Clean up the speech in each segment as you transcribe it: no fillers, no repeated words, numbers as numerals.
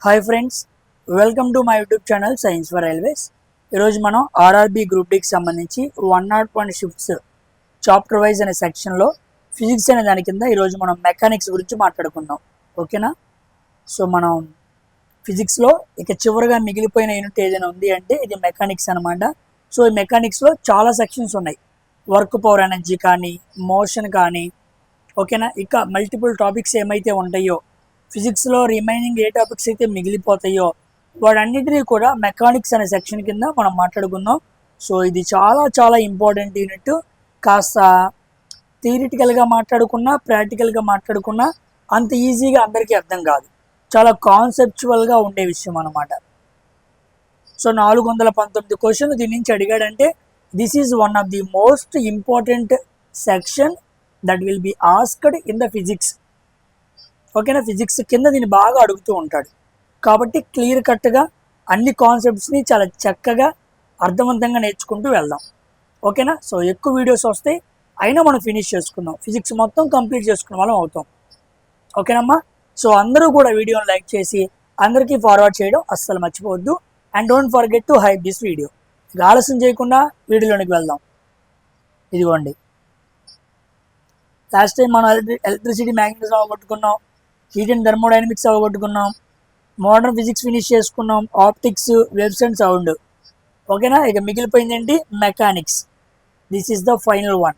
Hi friends, welcome to my YouTube channel science for railways. ఈరోజు మనం RRB group డికి సంబంధించి 101 shifts chapter wise అనే సెక్షన్లో ఫిజిక్స్ అనే దాని కింద ఈరోజు మనం మెకానిక్స్ గురించి మాట్లాడుకుందాం. ఓకేనా? సో మనం ఫిజిక్స్లో ఇక చివరిగా మిగిలిపోయిన యూనిట్ ఏదైనా ఉంది అంటే ఇది మెకానిక్స్ అనమాట. సో ఈ మెకానిక్స్లో చాలా సెక్షన్స్ ఉన్నాయి. వర్క్ పవర్ ఎనర్జీ కానీ, మోషన్ కానీ, ఓకేనా, ఇక మల్టిపుల్ టాపిక్స్ ఏమైతే ఉంటాయో, ఫిజిక్స్లో రిమైనింగ్ ఏ టాపిక్స్ అయితే మిగిలిపోతాయో వాటన్నిటినీ కూడా మెకానిక్స్ అనే సెక్షన్ కింద మనం మాట్లాడుకుందాం. సో ఇది చాలా చాలా ఇంపార్టెంట్ యూనిట్. కాస్త థియరిటికల్గా మాట్లాడుకున్నా, ప్రాక్టికల్గా మాట్లాడుకున్నా అంత ఈజీగా అందరికీ అర్థం కాదు. చాలా కాన్సెప్చువల్గా ఉండే విషయం అనమాట. సో 419 క్వశ్చన్లు దీని నుంచి అడిగాడంటే this is one of the most important section that will be asked in the physics. ఓకేనా? ఫిజిక్స్ కింద దీన్ని బాగా అడుగుతూ ఉంటాడు కాబట్టి క్లియర్ కట్గా అన్ని కాన్సెప్ట్స్ని చాలా చక్కగా అర్థవంతంగా నేర్చుకుంటూ వెళ్దాం. ఓకేనా? సో ఎక్కువ వీడియోస్ వస్తాయి, అయినా మనం ఫినిష్ చేసుకుందాం, ఫిజిక్స్ మొత్తం కంప్లీట్ చేసుకున్న వాళ్ళం అవుతాం. ఓకేనమ్మా? సో అందరూ కూడా వీడియోని లైక్ చేసి అందరికీ ఫార్వర్డ్ చేయడం అస్సలు మర్చిపోవద్దు. And don't forget to hype this video. ఇక ఆలస్యం చేయకుండా వీడియోలోనికి వెళ్దాం. ఇదిగోండి, లాస్ట్ టైం మనం ఎలక్ట్రిసిటీ మ్యాగ్నెటిజం అవగొట్టుకున్నాం, హీట్ అండ్ థర్మోడైనమిక్స్ అవగొట్టుకున్నాం, మోడర్న్ ఫిజిక్స్ ఫినిష్ చేసుకున్నాం, ఆప్టిక్స్, వేవ్స్ అండ్ సౌండ్. ఓకేనా? ఇక మిగిలిపోయింది ఏంటి? Mechanics. This is the final one.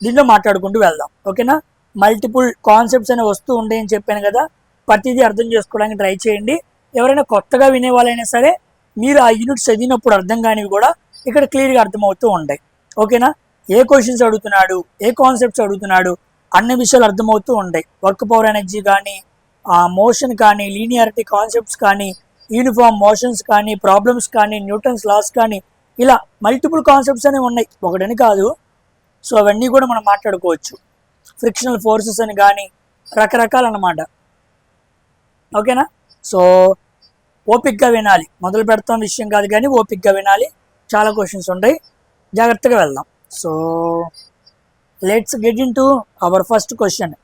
దీంట్లో మాట్లాడుకుంటూ వెళ్దాం. ఓకేనా? మల్టిపుల్ కాన్సెప్ట్స్ అనేవి వస్తూ ఉంటాయని చెప్పాను కదా, ప్రతిదీ అర్థం చేసుకోవడానికి ట్రై చేయండి. ఎవరైనా కొత్తగా వినే వాళ్ళైనా సరే మీరు ఆ యూనిట్ చదివినప్పుడు అర్థం కానివి కూడా ఇక్కడ క్లియర్గా అర్థమవుతూ ఉంటాయి. ఓకేనా? ఏ క్వశ్చన్స్ అడుగుతున్నాడు, ఏ కాన్సెప్ట్స్ అడుగుతున్నాడు అన్ని విషయాలు అర్థమవుతూ ఉంటాయి. వర్క్ పవర్ ఎనర్జీ కానీ, మోషన్ కానీ, లీనియారిటీ కాన్సెప్ట్స్ కానీ, యూనిఫామ్ మోషన్స్ కానీ, ప్రాబ్లమ్స్ కానీ, న్యూటన్స్ లాస్ కానీ, ఇలా మల్టిపుల్ కాన్సెప్ట్స్ అనేవి ఉన్నాయి, ఒకటని కాదు. సో అవన్నీ కూడా మనం మాట్లాడుకోవచ్చు. ఫ్రిక్షనల్ ఫోర్సెస్ అని కానీ రకరకాలు అన్నమాట. ఓకేనా? సో ఓపిక్గా వినాలి, మొదలు పెడతాం విషయం కాదు కానీ ఓపిక్గా వినాలి. చాలా క్వశ్చన్స్ ఉంటాయి, జాగ్రత్తగా వెళ్దాం. So let's get in to our first question.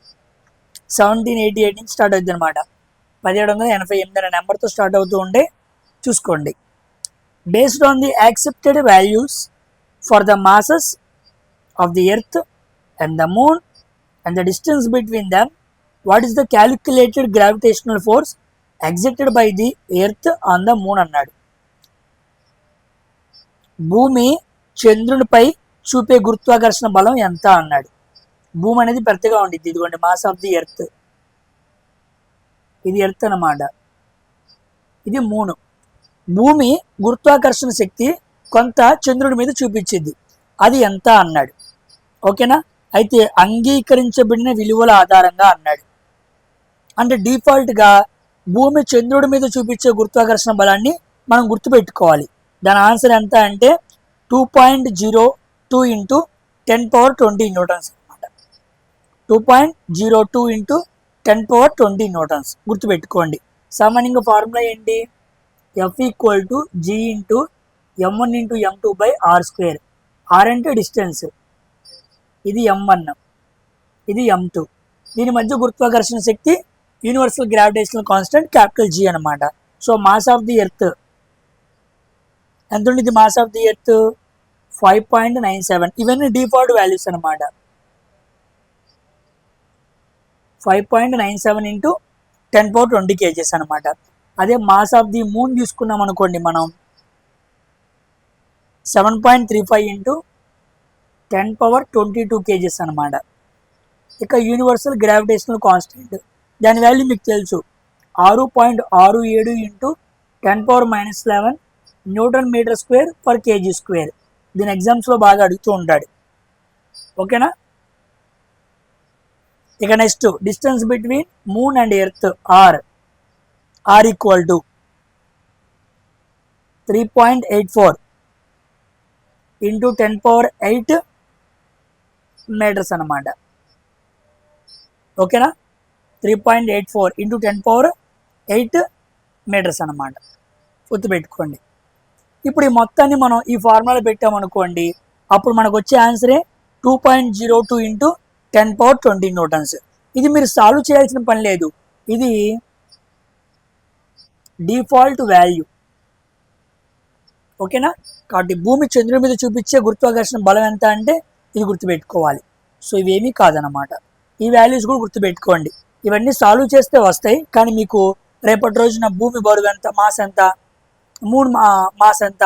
1788 నుంచి స్టార్ట్ అవుతుంది అనమాట. 1788 అనే నెంబర్తో స్టార్ట్ అవుతూ ఉండే. చూసుకోండి. Based on the accepted values for the masses of the earth and the moon and the distance between them, what is the calculated gravitational force exerted by the earth on the moon అన్నాడు. భూమి చంద్రునిపై చూపే గురుత్వాకర్షణ బలం ఎంత అన్నాడు. భూమి అనేది పెద్దగా ఉండిద్ది. ఇదిగోండి మాస్ ఆఫ్ ది ఎర్త్. ఇది ఎర్త్ అన్నమాట, ఇది మూన్. భూమి గురుత్వాకర్షణ శక్తి కొంత చంద్రుడి మీద చూపించింది, అది ఎంత అన్నాడు. ఓకేనా? అయితే అంగీకరించబడిన విలువల ఆధారంగా అన్నాడు. అంటే డిఫాల్ట్గా భూమి చంద్రుడి మీద చూపించే గురుత్వాకర్షణ బలాన్ని మనం గుర్తుపెట్టుకోవాలి. దాని ఆన్సర్ ఎంత అంటే 2.02 ఇంటూ 10⁻20 న్యూటన్స్ అనమాట. 2.02 ఇంటూ 10⁻20 న్యూటన్స్ గుర్తుపెట్టుకోండి. సామాన్యంగా ఫార్ములా ఏంటి? F = G into M1 into M2 by R². R అంటే డిస్టెన్స్, ఇది M1, ఇది M2. దీని మధ్య గురుత్వాకర్షణ శక్తి universal gravitational constant capital G అనమాట. So mass of the earth ఎంత ఉండేది? Mass of the earth 5.97. ఇవన్నీ డిఫాల్ట్ వాల్యూస్ అనమాట. 5.97 ఇంటూ 10⁻20 kgs అనమాట. అదే మాస్ ఆఫ్ ది మూన్ తీసుకున్నాం అనుకోండి మనం, 7.35 ఇంటూ 10⁻22 kgs అనమాట. ఇక యూనివర్సల్ గ్రావిటేషనల్ కాన్స్టెంట్ దాని వాల్యూ మీకు తెలుసు, 6.67 into 10⁻−11 newton metre square per kg square. దీని ఎగ్జామ్స్లో బాగా అడుగుతూ ఉంటాడు. ఓకేనా? ఇక next, distance between moon and earth are = 3.84 into 10⁸ metres అనమాట. ఓకేనా? 3.84 ఇంటూ 10⁸ మీటర్స్ అనమాట, గుర్తుపెట్టుకోండి. ఇప్పుడు ఈ మొత్తాన్ని మనం ఈ ఫార్ములా పెట్టామనుకోండి, అప్పుడు మనకు వచ్చే ఆన్సరే 2.02 ఇంటూ 10⁻20 న్యూటన్స్. ఇది మీరు సాల్వ్ చేయాల్సిన పని లేదు, ఇది డిఫాల్ట్ వాల్యూ. ఓకేనా? కాబట్టి భూమి చంద్రుడి మీద చూపించే గురుత్వాకర్షణ బలం ఎంత అంటే ఇది గుర్తుపెట్టుకోవాలి. సో ఇవేమీ కాదనమాట. ఈ వాల్యూస్ కూడా గుర్తుపెట్టుకోండి. ఇవన్నీ సాల్వ్ చేస్తే వస్తాయి, కానీ మీకు రేపటి రోజున భూమి బరువు ఎంత, మాస్ ఎంత, మూన్ మాస్ ఎంత,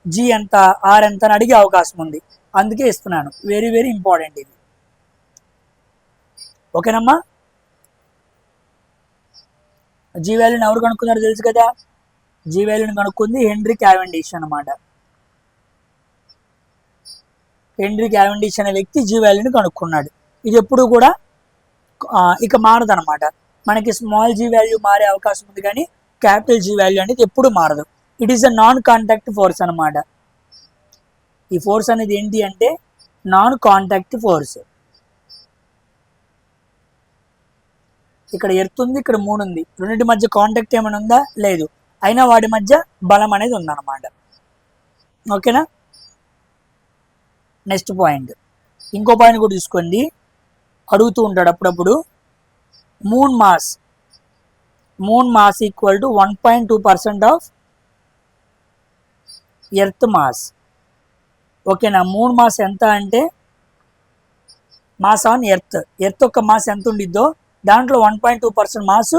జీ ఎంత, ఆర్ ఎంత అని అడిగే అవకాశం ఉంది. అందుకే ఇస్తున్నాను. వెరీ వెరీ ఇంపార్టెంట్ ఇది. ఓకేనమ్మా? జీ వాల్యూని ఎవరు కనుక్కున్నారో తెలుసు కదా. జీ వాల్యూని కనుక్కుంది హెన్రీ క్యావెండిష్ అనమాట. హెన్రీ క్యావెండిష్ అనే వ్యక్తి జీ వాల్యూని కనుక్కున్నాడు. ఇది ఎప్పుడు కూడా ఇక మారదనమాట. మనకి స్మాల్ జీ వాల్యూ మారే అవకాశం ఉంది, కానీ క్యాపిటల్ జీ వాల్యూ అనేది ఎప్పుడు మారదు. It is a non contact force అనమాట. ఈ ఫోర్స్ అనేది ఏంటి అంటే నాన్ కాంటాక్ట్ ఫోర్స్. ఇక్కడ ఎర్త్ ఉంది, ఇక్కడ మూన్ ఉంది. రెండింటి మధ్య కాంటాక్ట్ ఏమైనా ఉందా? లేదు. అయినా వాటి మధ్య బలం అనేది ఉందన్నమాట. ఓకేనా? నెక్స్ట్ పాయింట్, ఇంకో పాయింట్ కూడా తీసుకోండి. అడుగుతూ ఉంటాడు అప్పుడప్పుడు. Moon mass equal to 1.2% of earth mass. ఓకేనా? మూన్ మాస్ ఎంత అంటే మాస్ ఆన్ ఎర్త్ యొక్క మాస్ ఎంత ఉండిద్దో దాంట్లో 1.2% మాస్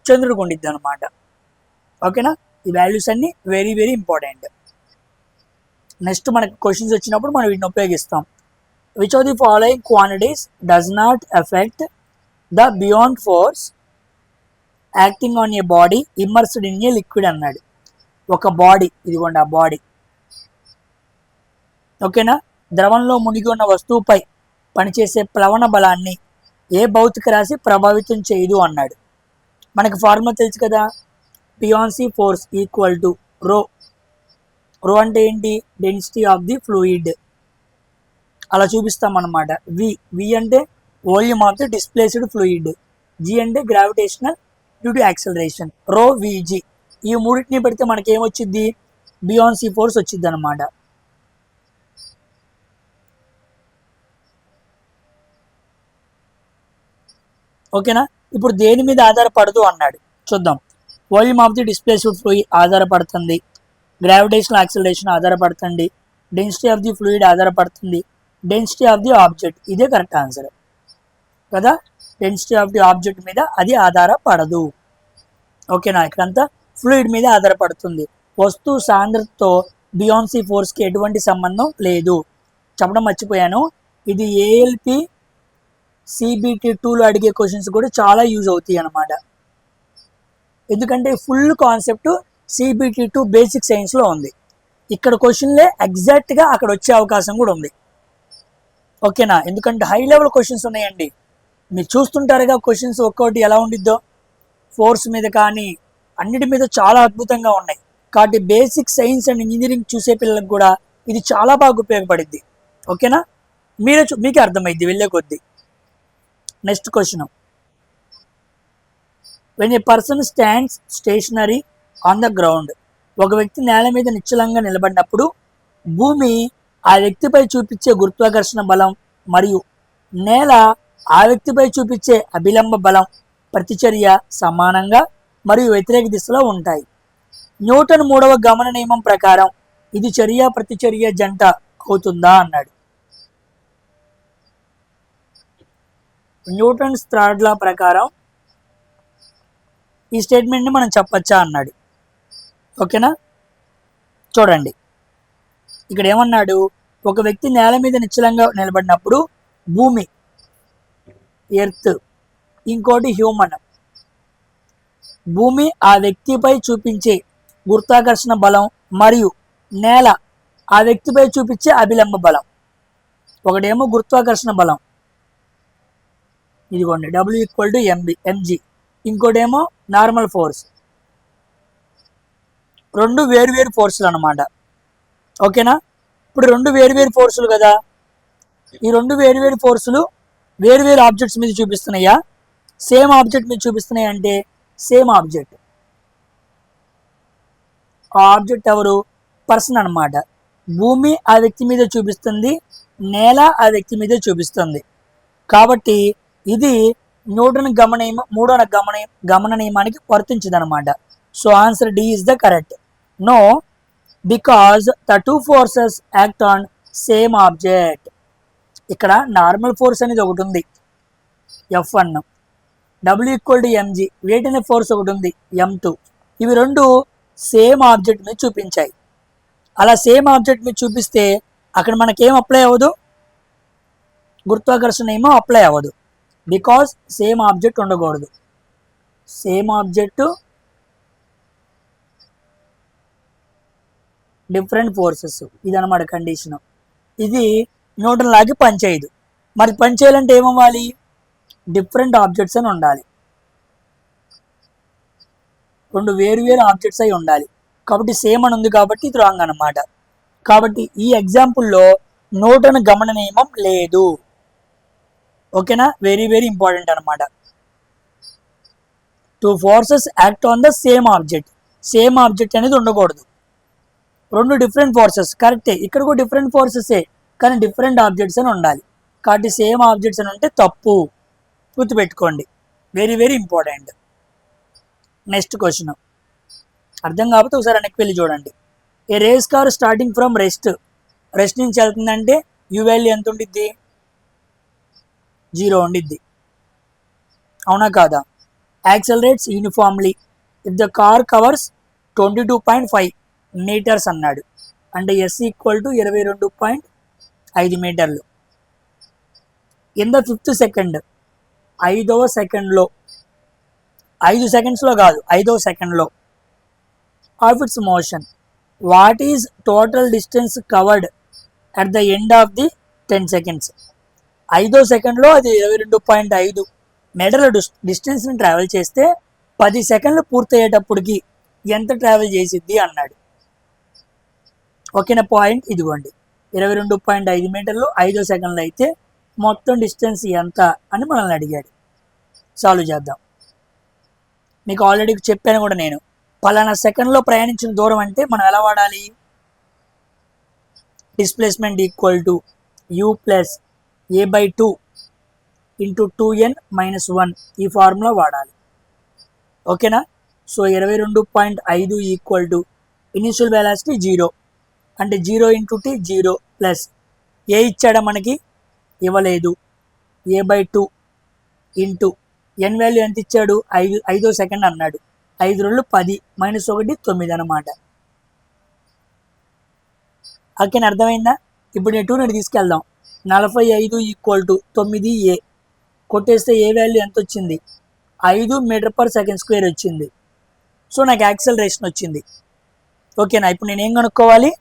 చంద్రుడికి ఉండిద్ది అనమాట. ఓకేనా? ఈ వాల్యూస్ అన్ని వెరీ వెరీ ఇంపార్టెంట్. నెక్స్ట్ మనకి క్వశ్చన్స్ వచ్చినప్పుడు మనం వీటిని ఉపయోగిస్తాం. Which of the following quantities does not effect the beyond force acting on a body immersed in a liquid అన్నాడు. ఒక బాడీ, ఇదిగోండి ఆ బాడీ. ఓకేనా? ద్రవంలో మునిగి ఉన్న వస్తువుపై పనిచేసే ప్లవన బలాన్ని ఏ భౌతిక రాశి ప్రభావితం చేయదు అన్నాడు. మనకి ఫార్ములా తెలుసు కదా. పియాన్సీ ఫోర్స్ ఈక్వల్ టు రో. రో అంటే ఏంటి? Density of the fluid. అలా చూపిస్తాం అన్నమాట. వి అంటే volume of the displaced fluid. G అంటే గ్రావిటేషనల్ డ్యూ టు యాక్సలరేషన్. రో విజి ఈ మూడింటిని పెడితే మనకి ఏమొచ్చింది? బియాన్సీ ఫోర్స్ వచ్చింది అనమాట. ఓకేనా? ఇప్పుడు దేని మీద ఆధారపడదు అన్నాడు, చూద్దాం. Volume of the displaced fluid ఆధారపడుతుంది, గ్రావిటేషనల్ యాక్సలరేషన్ ఆధారపడుతుంది, డెన్సిటీ ఆఫ్ ది ఫ్లూయిడ్ ఆధారపడుతుంది, డెన్సిటీ ఆఫ్ ది ఆబ్జెక్ట్. ఇదే కరెక్ట్ ఆన్సర్ కదా. డెన్సిటీ ఆఫ్ ది ఆబ్జెక్ట్ మీద అది ఆధారపడదు. ఓకేనా? ఇక్కడంతా ఫ్లూయిడ్ మీద ఆధారపడుతుంది. వస్తువు సాంద్రతతో బియాన్సీ ఫోర్స్కి ఎటువంటి సంబంధం లేదు. చెప్పడం మర్చిపోయాను. ఇది ఏఎల్పి సిబిటి 2లో అడిగే క్వశ్చన్స్ కూడా చాలా యూజ్ అవుతాయి అన్నమాట. ఎందుకంటే ఫుల్ కాన్సెప్ట్ సిబిటి 2 బేసిక్ సైన్స్లో ఉంది. ఇక్కడ క్వశ్చన్లే ఎగ్జాక్ట్గా అక్కడ వచ్చే అవకాశం కూడా ఉంది. ఓకేనా? ఎందుకంటే హై లెవెల్ క్వశ్చన్స్ ఉన్నాయండి. మీరు చూస్తుంటారుగా క్వశ్చన్స్ ఒక్కొక్కటి ఎలా ఉండిద్దో. ఫోర్స్ మీద కానీ అన్నిటి మీద చాలా అద్భుతంగా ఉన్నాయి. కాబట్టి బేసిక్ సైన్స్ అండ్ ఇంజనీరింగ్ చూసే పిల్లలకు కూడా ఇది చాలా బాగా ఉపయోగపడుద్ది. ఓకేనా? మీకే అర్థమైద్ది వెళ్ళే కొద్దీ. Next question, when a person stands stationary on the ground. ఒక వ్యక్తి నేల మీద నిశ్చలంగా నిలబడినప్పుడు భూమి ఆ వ్యక్తిపై చూపించే గురుత్వాకర్షణ బలం మరియు నేల ఆ వ్యక్తిపై చూపించే అభిలంబ బలం ప్రతిచర్య సమానంగా మరియు వ్యతిరేక దిశలో ఉంటాయి. న్యూటన్ 3వ గమన నియమం ప్రకారం ఇది చర్య ప్రతిచర్య జంట అవుతుందా అన్నాడు. న్యూటన్స్ థర్డ్ లా ప్రకారం ఈ స్టేట్మెంట్ని మనం చెప్పచ్చా అన్నాడు. ఓకేనా? చూడండి ఇక్కడ ఏమన్నాడు. ఒక వ్యక్తి నేల మీద నిశ్చలంగా నిలబడినప్పుడు భూమి ఎర్త్, ఇంకోటి హ్యూమన్. భూమి ఆ వ్యక్తిపై చూపించే గురుత్వాకర్షణ బలం మరియు నేల ఆ వ్యక్తిపై చూపించే అభిలంబ బలం. ఒకటేమో గురుత్వాకర్షణ బలం, ఇదిగోండి W = mg. ఇంకోటేమో నార్మల్ ఫోర్స్. రెండు వేరు ఫోర్సులు అనమాట. ఓకేనా? ఇప్పుడు రెండు వేరు ఫోర్సులు కదా. ఈ రెండు వేరు ఫోర్సులు వేరు ఆబ్జెక్ట్స్ మీద చూపిస్తున్నాయా, సేమ్ ఆబ్జెక్ట్ మీద చూపిస్తున్నాయి అంటే సేమ్ ఆబ్జెక్ట్. ఆ ఆబ్జెక్ట్ ఎవరు? పర్సన్ అనమాట. భూమి ఆ వ్యక్తి మీద చూపిస్తుంది, నేల ఆ వ్యక్తి మీద చూపిస్తుంది. కాబట్టి ఇది న్యూటన్ గమన నియమానికి వర్తించదనమాట. So answer D is the correct. No, because the two forces act on same object. ఇక్కడ నార్మల్ ఫోర్స్ అనేది ఒకటి ఉంది F1, W equal to mg, weight అనే ఫోర్స్ ఒకటి ఉంది M2. ఇవి రెండు సేమ్ ఆబ్జెక్ట్ మీద చూపించాయి. అలా సేమ్ ఆబ్జెక్ట్ మీద చూపిస్తే అక్కడ మనకేం అప్లై అవ్వదు, గురుత్వాకర్షణ నియమం అప్లై అవ్వదు. బికాస్ సేమ్ ఆబ్జెక్ట్ ఉండకూడదు. సేమ్ ఆబ్జెక్టు డిఫరెంట్ ఫోర్సెస్, ఇదన్నమాట కండిషన్. ఇది న్యూటన్ లాగా పనిచేయదు. మరి పనిచేయాలంటే ఏమవ్వాలి? డిఫరెంట్ ఆబ్జెక్ట్స్ అని ఉండాలి. రెండు వేరు ఆబ్జెక్ట్స్ అయి ఉండాలి. కాబట్టి సేమ్ అని ఉంది కాబట్టి ఇది రాంగ్ అనమాట. కాబట్టి ఈ ఎగ్జాంపుల్లో న్యూటన్ గమన నియమం లేదు. ఓకేనా? వెరీ ఇంపార్టెంట్ అనమాట. Two forces act on the same object. Same object అనేది ఉండకూడదు. రెండు డిఫరెంట్ ఫోర్సెస్, కరెక్టే. ఇక్కడ కూడా డిఫరెంట్ ఫోర్సెసే, కానీ డిఫరెంట్ ఆబ్జెక్ట్స్ అని ఉండాలి. కాబట్టి సేమ్ ఆబ్జెక్ట్స్ అని ఉంటే తప్పు. గుర్తుపెట్టుకోండి, వెరీ ఇంపార్టెంట్. Next question. అర్థం కాకపోతే ఒకసారి వెనక్కి వెళ్ళి చూడండి. A race car starting from rest నుంచి వెళ్తుందంటే యూ వాల్యూ ఎంత ఉండిద్ది? 0 ఉండిద్ది. అవునా కాదా? Accelerates uniformly if the car covers 22.5 metres అన్నాడు. అంటే S ఈక్వల్ టు 22.5 మీటర్లు. ఇన్ ద 5th సెకండ్, 5వ సెకండ్లో, 5 సెకండ్స్లో కాదు, 5వ సెకండ్లో of it's motion, what is total distance covered at the end of the 10 seconds. 5వ సెకండ్లో అది 22.5 మీటర్ల డిస్టెన్స్ని ట్రావెల్ చేస్తే 10 సెకండ్లు పూర్తయ్యేటప్పటికి ఎంత ట్రావెల్ చేసిద్ది అన్నాడు. ఓకేనా? పాయింట్ ఇదిగోండి, 22.5 మీటర్లు 5వ సెకండ్లో అయితే మొత్తం డిస్టెన్స్ ఎంత అని మనల్ని అడిగాడు. సాల్వ్ చేద్దాం. మీకు ఆల్రెడీ చెప్పాను కూడా నేను, పలానా సెకండ్లో ప్రయాణించిన దూరం అంటే మనం ఎలా వాడాలి? Displacement equal to u plus a/2 into 2n-1 ఈ ఫార్ములా వాడాలి. ఓకేనా? So 22.5 equal to initial velocity 0, అంటే 0 ఇంటూ t 0 ప్లస్ ఏ ఇచ్చాడా మనకి? ఇవ్వలేదు. a/2 ఇంటూ n వాల్యూ ఎంత ఇచ్చాడు? 5వ సెకండ్ అన్నాడు. 5 2 10 -1 9 అనమాట. ఓకేనా? అర్థమైందా? ఇప్పుడు నేను 2 తీసుకెళ్దాం. 45 ఈక్వల్ టు 9a కొట్టేస్తే ఏ వాల్యూ ఎంత వచ్చింది? 5 మీటర్/సెకండ్ స్క్వేర్ వచ్చింది. సో నాకు యాక్సలరేషన్ వచ్చింది. ఓకేనా? ఇప్పుడు నేను ఏం కనుక్కోవాలి?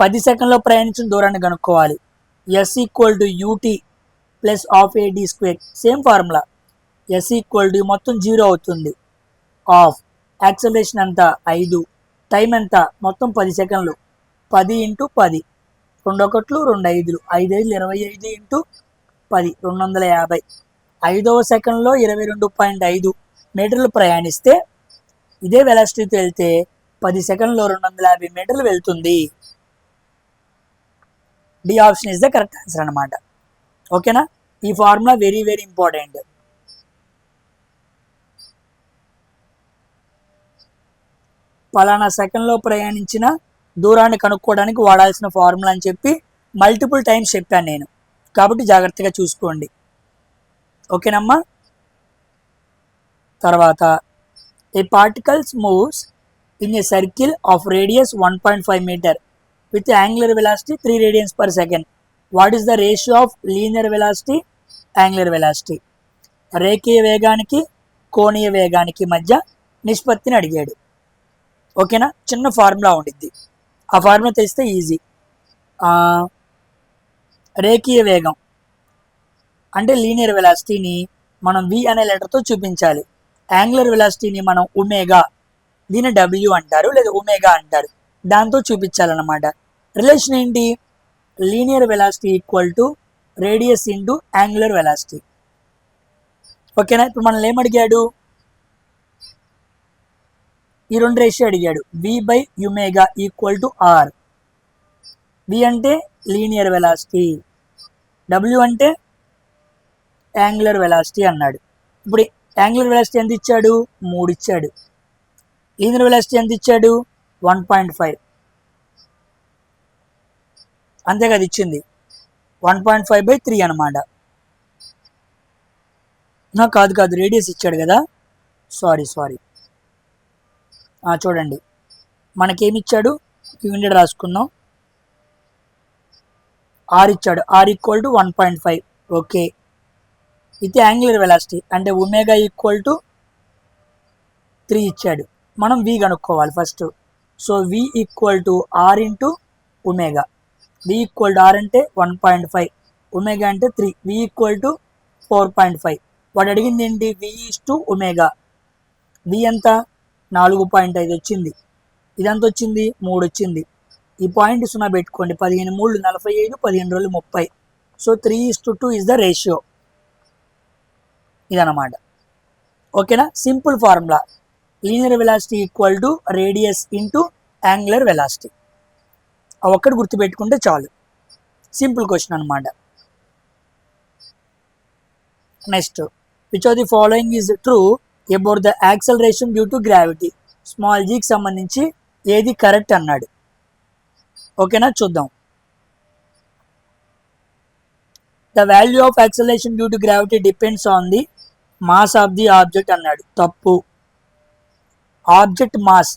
10 సెకండ్లో ప్రయాణించిన దూరాన్ని కనుక్కోవాలి. S equal to ut plus half ad square, same formula. S equal to మొత్తం 0 అవుతుంది. ఆఫ్ యాక్సలరేషన్ ఎంత? 5. టైం ఎంత? మొత్తం 10 సెకండ్లు. 10 ఇంటూ 10, 2 1 2 5, 5 5 25 ఇంటూ 10 250. 5వ సెకండ్లో 22.5 మీటర్లు ప్రయాణిస్తే ఇదే వెలాసిటీతో వెళ్తే 10 సెకండ్లో 250 మీటర్లు వెళ్తుంది. D option is the correct answer అనమాట. ఓకేనా? ఈ ఫార్ములా వెరీ ఇంపార్టెంట్. పలానా సెకండ్లో ప్రయాణించిన దూరాన్ని కనుక్కోవడానికి వాడాల్సిన ఫార్ములా అని చెప్పి మల్టిపుల్ టైమ్స్ చెప్పాను నేను, కాబట్టి జాగ్రత్తగా చూసుకోండి. ఓకేనమ్మా? తర్వాత a particles moves in a circle of radius 1.5 metre with angular velocity 3 radians per second. What is the ratio of linear velocity, angular velocity? రేఖీయ వేగానికి కోణీయ వేగానికి మధ్య నిష్పత్తిని అడిగాడు. ఓకేనా? చిన్న ఫార్ములా ఉండిద్ది, ఆ ఫార్ములా తెలిస్తే ఈజీ. రేఖీయ వేగం అంటే లీనియర్ వెలాసిటీని మనం v అనే లెటర్తో చూపించాలి. యాంగులర్ వెలాసిటీని మనం ఒమేగా, దీన్ని w అంటారు లేదా ఒమేగా అంటారు, దాంతో చూపించాలన్నమాట. రిలేషన్ ఏంటి? Linear velocity equal to radius into angular velocity. ఓకేనా? ఇప్పుడు మనల్ని ఏమడిగాడు? ఈ రెండు రేషియో అడిగాడు. v/ఒమేగా ఈక్వల్ టు r. v అంటే లీనియర్ వెలాసిటీ, w అంటే యాంగులర్ వెలాసిటీ అన్నాడు. ఇప్పుడు యాంగులర్ వెలాసిటీ ఎంత ఇచ్చాడు? 3 ఇచ్చాడు. లీనియర్ వెలాసిటీ ఎంత ఇచ్చాడు? 1.5. అంతే కదా ఇచ్చింది, 1.5/3 అనమాట. కాదు రేడియస్ ఇచ్చాడు కదా, సారీ చూడండి మనకేమిచ్చాడు, యూనిట్ రాసుకున్నాం. ఆర్ ఇచ్చాడు, ఆర్ ఈక్వల్ టు 1.5. ఓకే, ఇది యాంగులర్ వెలాసిటీ అంటే ఒమేగా ఈక్వల్ టు 3 ఇచ్చాడు. మనం వి కనుక్కోవాలి first. So V equal to R into omega. V equal to R అంటే 1.5, ఒమేగా అంటే 3, వి ఈక్వల్ టు 4.5. వాడు అడిగింది ఏంటి? వి ఈస్ టు ఒమేగా. వి ఎంత? 4.5 వచ్చింది. ఇదంతా వచ్చింది 3 వచ్చింది. ఈ పాయింట్ 0 పెట్టుకోండి. 15 3 45, 15 రోజులు 30. So 3:2 is the ratio. ఇదన్నమాట. ఓకేనా, simple formula. Linear velocity equal to radius into angular velocity. ఒక్కటి గుర్తుపెట్టుకుంటే చాలు, సింపుల్ క్వశ్చన్ అనమాట. Next, which of the following is true about the acceleration due to gravity? Small జీకి సంబంధించి ఏది కరెక్ట్ అన్నాడు. ఓకేనా, చూద్దాం. The value of acceleration due to gravity depends on the mass of the object అన్నాడు. తప్పు. Object mass,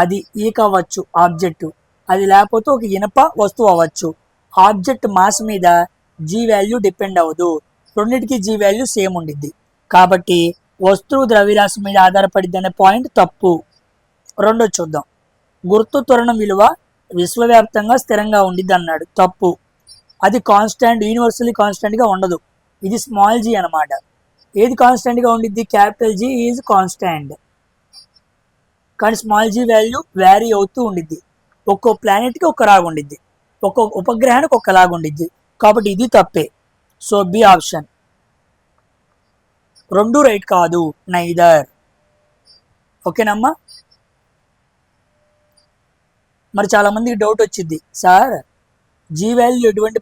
అది ఈక అవ్వచ్చు ఆబ్జెక్టు, అది లేకపోతే ఒక ఇనప వస్తువు అవ్వచ్చు. ఆబ్జెక్ట్ మాస్ మీద జీ వాల్యూ డిపెండ్ అవ్వదు. రెండింటికి జీ వాల్యూ సేమ్ ఉండిద్ది. కాబట్టి వస్తువు ద్రవ్యరాశి మీద ఆధారపడిద్ది అనే పాయింట్ తప్పు. రెండో చూద్దాం. గుర్తు త్వరణం విలువ విశ్వవ్యాప్తంగా స్థిరంగా ఉండిద్ది అన్నాడు. తప్పు. అది కాన్స్టాంట్, యూనివర్సల్లీ కాన్స్టాంట్గా ఉండదు. ఇది స్మాల్ జీ అనమాట. ఏది కాన్స్టాంట్గా ఉండిద్ది? Capital G is constant. కానీ స్మాల్ జీ వాల్యూ వ్యారీ అవుతూ ఉండిద్ది. ఒక్కో ప్లానెట్కి ఒక్కలాగా ఉండిద్ది, ఒక్కొక్క ఉపగ్రహానికి ఒక్కలాగా ఉండిద్ది. కాబట్టి ఇది తప్పే. So B option. రెండు రైట్ కాదు, నైదర్. ఓకేనమ్మా. మరి చాలా మందికి డౌట్ వచ్చింది, సార్ జీ వాల్యూ ఎటువంటి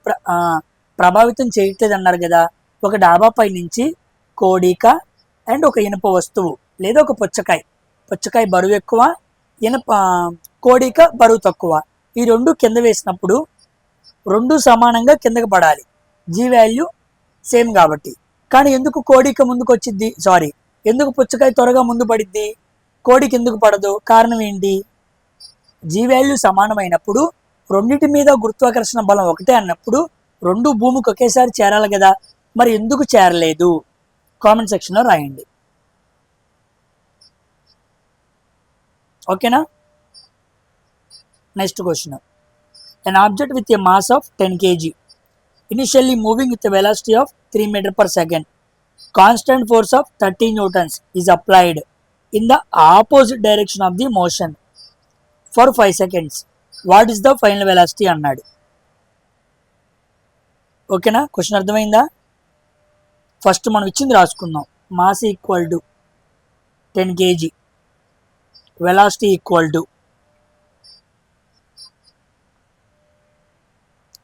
ప్రభావితం చేయట్లేదు అన్నారు కదా. ఒక డాబా పై నుంచి కోడిక అండ్ ఒక ఇనుప వస్తువు లేదా ఒక పుచ్చకాయ బరువు ఎక్కువ, కోడిక బరువు తక్కువ. ఈ రెండు కింద వేసినప్పుడు రెండు సమానంగా కిందకి పడాలి, జీ వాల్యూ సేమ్ కాబట్టి. కానీ ఎందుకు కోడిక ముందుకు వచ్చింది, ఎందుకు పుచ్చకాయ త్వరగా ముందు పడిద్ది, కోడికి ఎందుకు పడదు? కారణం ఏంటి? జీ వాల్యూ సమానమైనప్పుడు, రెండింటి మీద గురుత్వాకర్షణ బలం ఒకటే అన్నప్పుడు రెండు భూమికి ఒకేసారి చేరాలి కదా. మరి ఎందుకు చేరలేదు? కామెంట్ సెక్షన్లో రాయండి. ఓకేనా. Next question. An object with a mass of 10 kg initially moving with a velocity of 3 meters per second, constant force of 30 newtons is applied in the opposite direction of the motion for 5 seconds. What is the final velocity అన్నాడు. ఓకేనా, question అర్థమైందా? First మనం ఇచ్చింది రాసుకుందాం. Mass equal to 10 kg, velocity equal to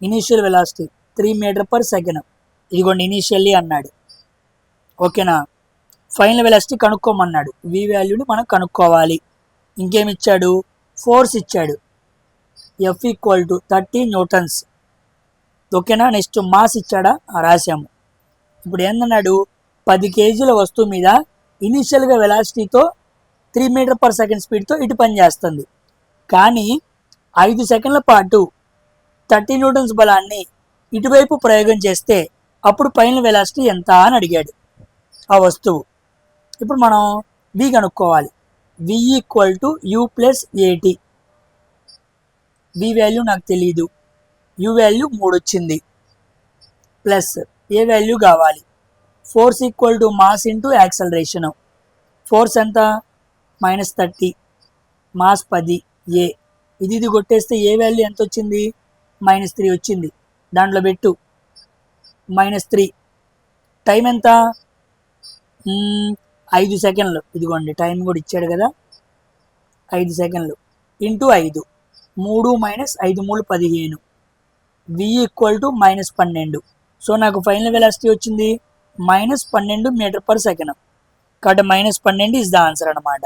initial velocity 3 metre per second. ఇదిగోండి initially అన్నాడు. ఓకేనా. Final velocity కనుక్కోమన్నాడు. వి వాల్యూని మనం కనుక్కోవాలి. ఇంకేమిచ్చాడు? ఫోర్స్ ఇచ్చాడు, ఎఫ్ ఈక్వల్ టు 30 న్యూటన్స్. ఓకేనా. నెక్స్ట్ మాస్ ఇచ్చాడా, రాసాము. ఇప్పుడు ఏందన్నాడు? 10 kgల వస్తువు మీద ఇనీషియల్గా వెలాసిటీతో 3 మీటర్ పర్ సెకండ్ స్పీడ్తో ఇటు పని చేస్తుంది. కానీ 5 సెకండ్ల పాటు 30 న్యూటన్స్ బలాన్ని ఇటువైపు ప్రయోగం చేస్తే అప్పుడు ఫైనల్ వెలాసిటీ ఎంత అని అడిగాడు ఆ వస్తువు. ఇప్పుడు మనం వి కనుక్కోవాలి. వి ఈక్వల్ టు యూ ప్లస్ ఏటీ. వి వాల్యూ నాకు తెలీదు, యూ వాల్యూ 3 వచ్చింది, ప్లస్ ఏ వాల్యూ కావాలి. Force equal to mass into acceleration. Force ఎంత? -30, మాస్ 10, ఏ. ఇది కొట్టేస్తే ఏ వాల్యూ ఎంత వచ్చింది? -3 వచ్చింది. దాంట్లో పెట్టు -3. టైం ఎంత? 5 సెకండ్లు. ఇదిగోండి టైం కూడా ఇచ్చాడు కదా, 5 సెకండ్లు into 5, 3 - 5 3 15. V equal to -12. So నాకు ఫైనల్ వెలాసిటీ వచ్చింది -12 మీటర్ పర్ సెకండ్. కాబట్టి -12 ఇస్ ద ఆన్సర్ అనమాట.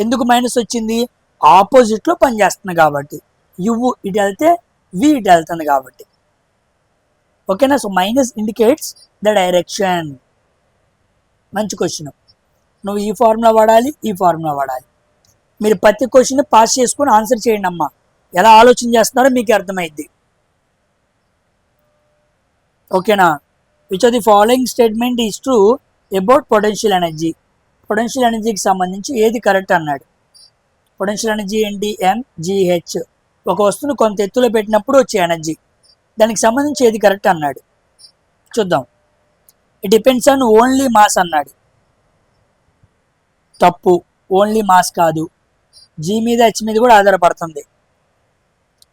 ఎందుకు మైనస్ వచ్చింది? ఆపోజిట్లో పనిచేస్తుంది కాబట్టి. యు ఇటు వెళ్తే వి ఇటు వెళ్తుంది కాబట్టి. ఓకేనా? So minus indicates the direction. మంచి క్వశ్చన్. నువ్వు ఈ ఫార్ములా వాడాలి, ఈ ఫార్ములా వాడాలి. మీరు ప్రతి క్వశ్చన్ పాస్ చేసుకుని ఆన్సర్ చేయండి అమ్మా. ఎలా ఆలోచన చేస్తున్నారో మీకు అర్థమైద్ది. ఓకేనా? Which of the following statement is true about potential energy? Potential ఎనర్జీకి సంబంధించి ఏది కరెక్ట్ అన్నాడు. పొటెన్షియల్ ఎనర్జీ ఏంటి? MgH. ఒక వస్తువును కొంత ఎత్తులో పెట్టినప్పుడు వచ్చే ఎనర్జీ. దానికి సంబంధించి ఏది కరెక్ట్ అన్నాడు. చూద్దాం. It depends on only mass అన్నాడు. తప్పు. ఓన్లీ మాస్ కాదు, జీ మీద హెచ్ మీద కూడా ఆధారపడుతుంది.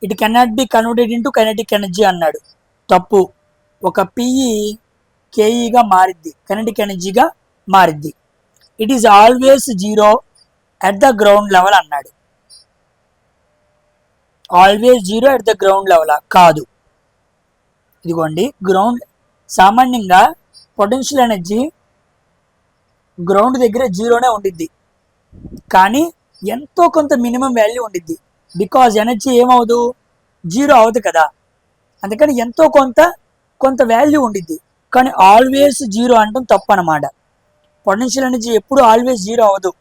It cannot be converted into kinetic energy అన్నాడు. తప్పు. ఒక పిఈ కేఈగా మారిద్ది, కైనెటిక్ ఎనర్జీగా మారిద్ది. It is always zero at the ground level అన్నాడు. Always zero at the ground level కాదు. ఇదిగోండి, గ్రౌండ్ సామాన్యంగా పొటెన్షియల్ ఎనర్జీ గ్రౌండ్ దగ్గర జీరోనే ఉండిద్ది, కానీ ఎంతో కొంత మినిమం వాల్యూ ఉండిద్ది. బికాజ్ ఎనర్జీ ఏమవుదు? జీరో అవదు కదా, అందుకని ఎంతో కొంత వాల్యూ ఉండిద్ది. కానీ ఆల్వేస్ జీరో అంటాం తప్పు అనమాట. పొటెన్షియల్ ఎనర్జీ ఎప్పుడు ఆల్వేస్ జీరో అవ్వదు.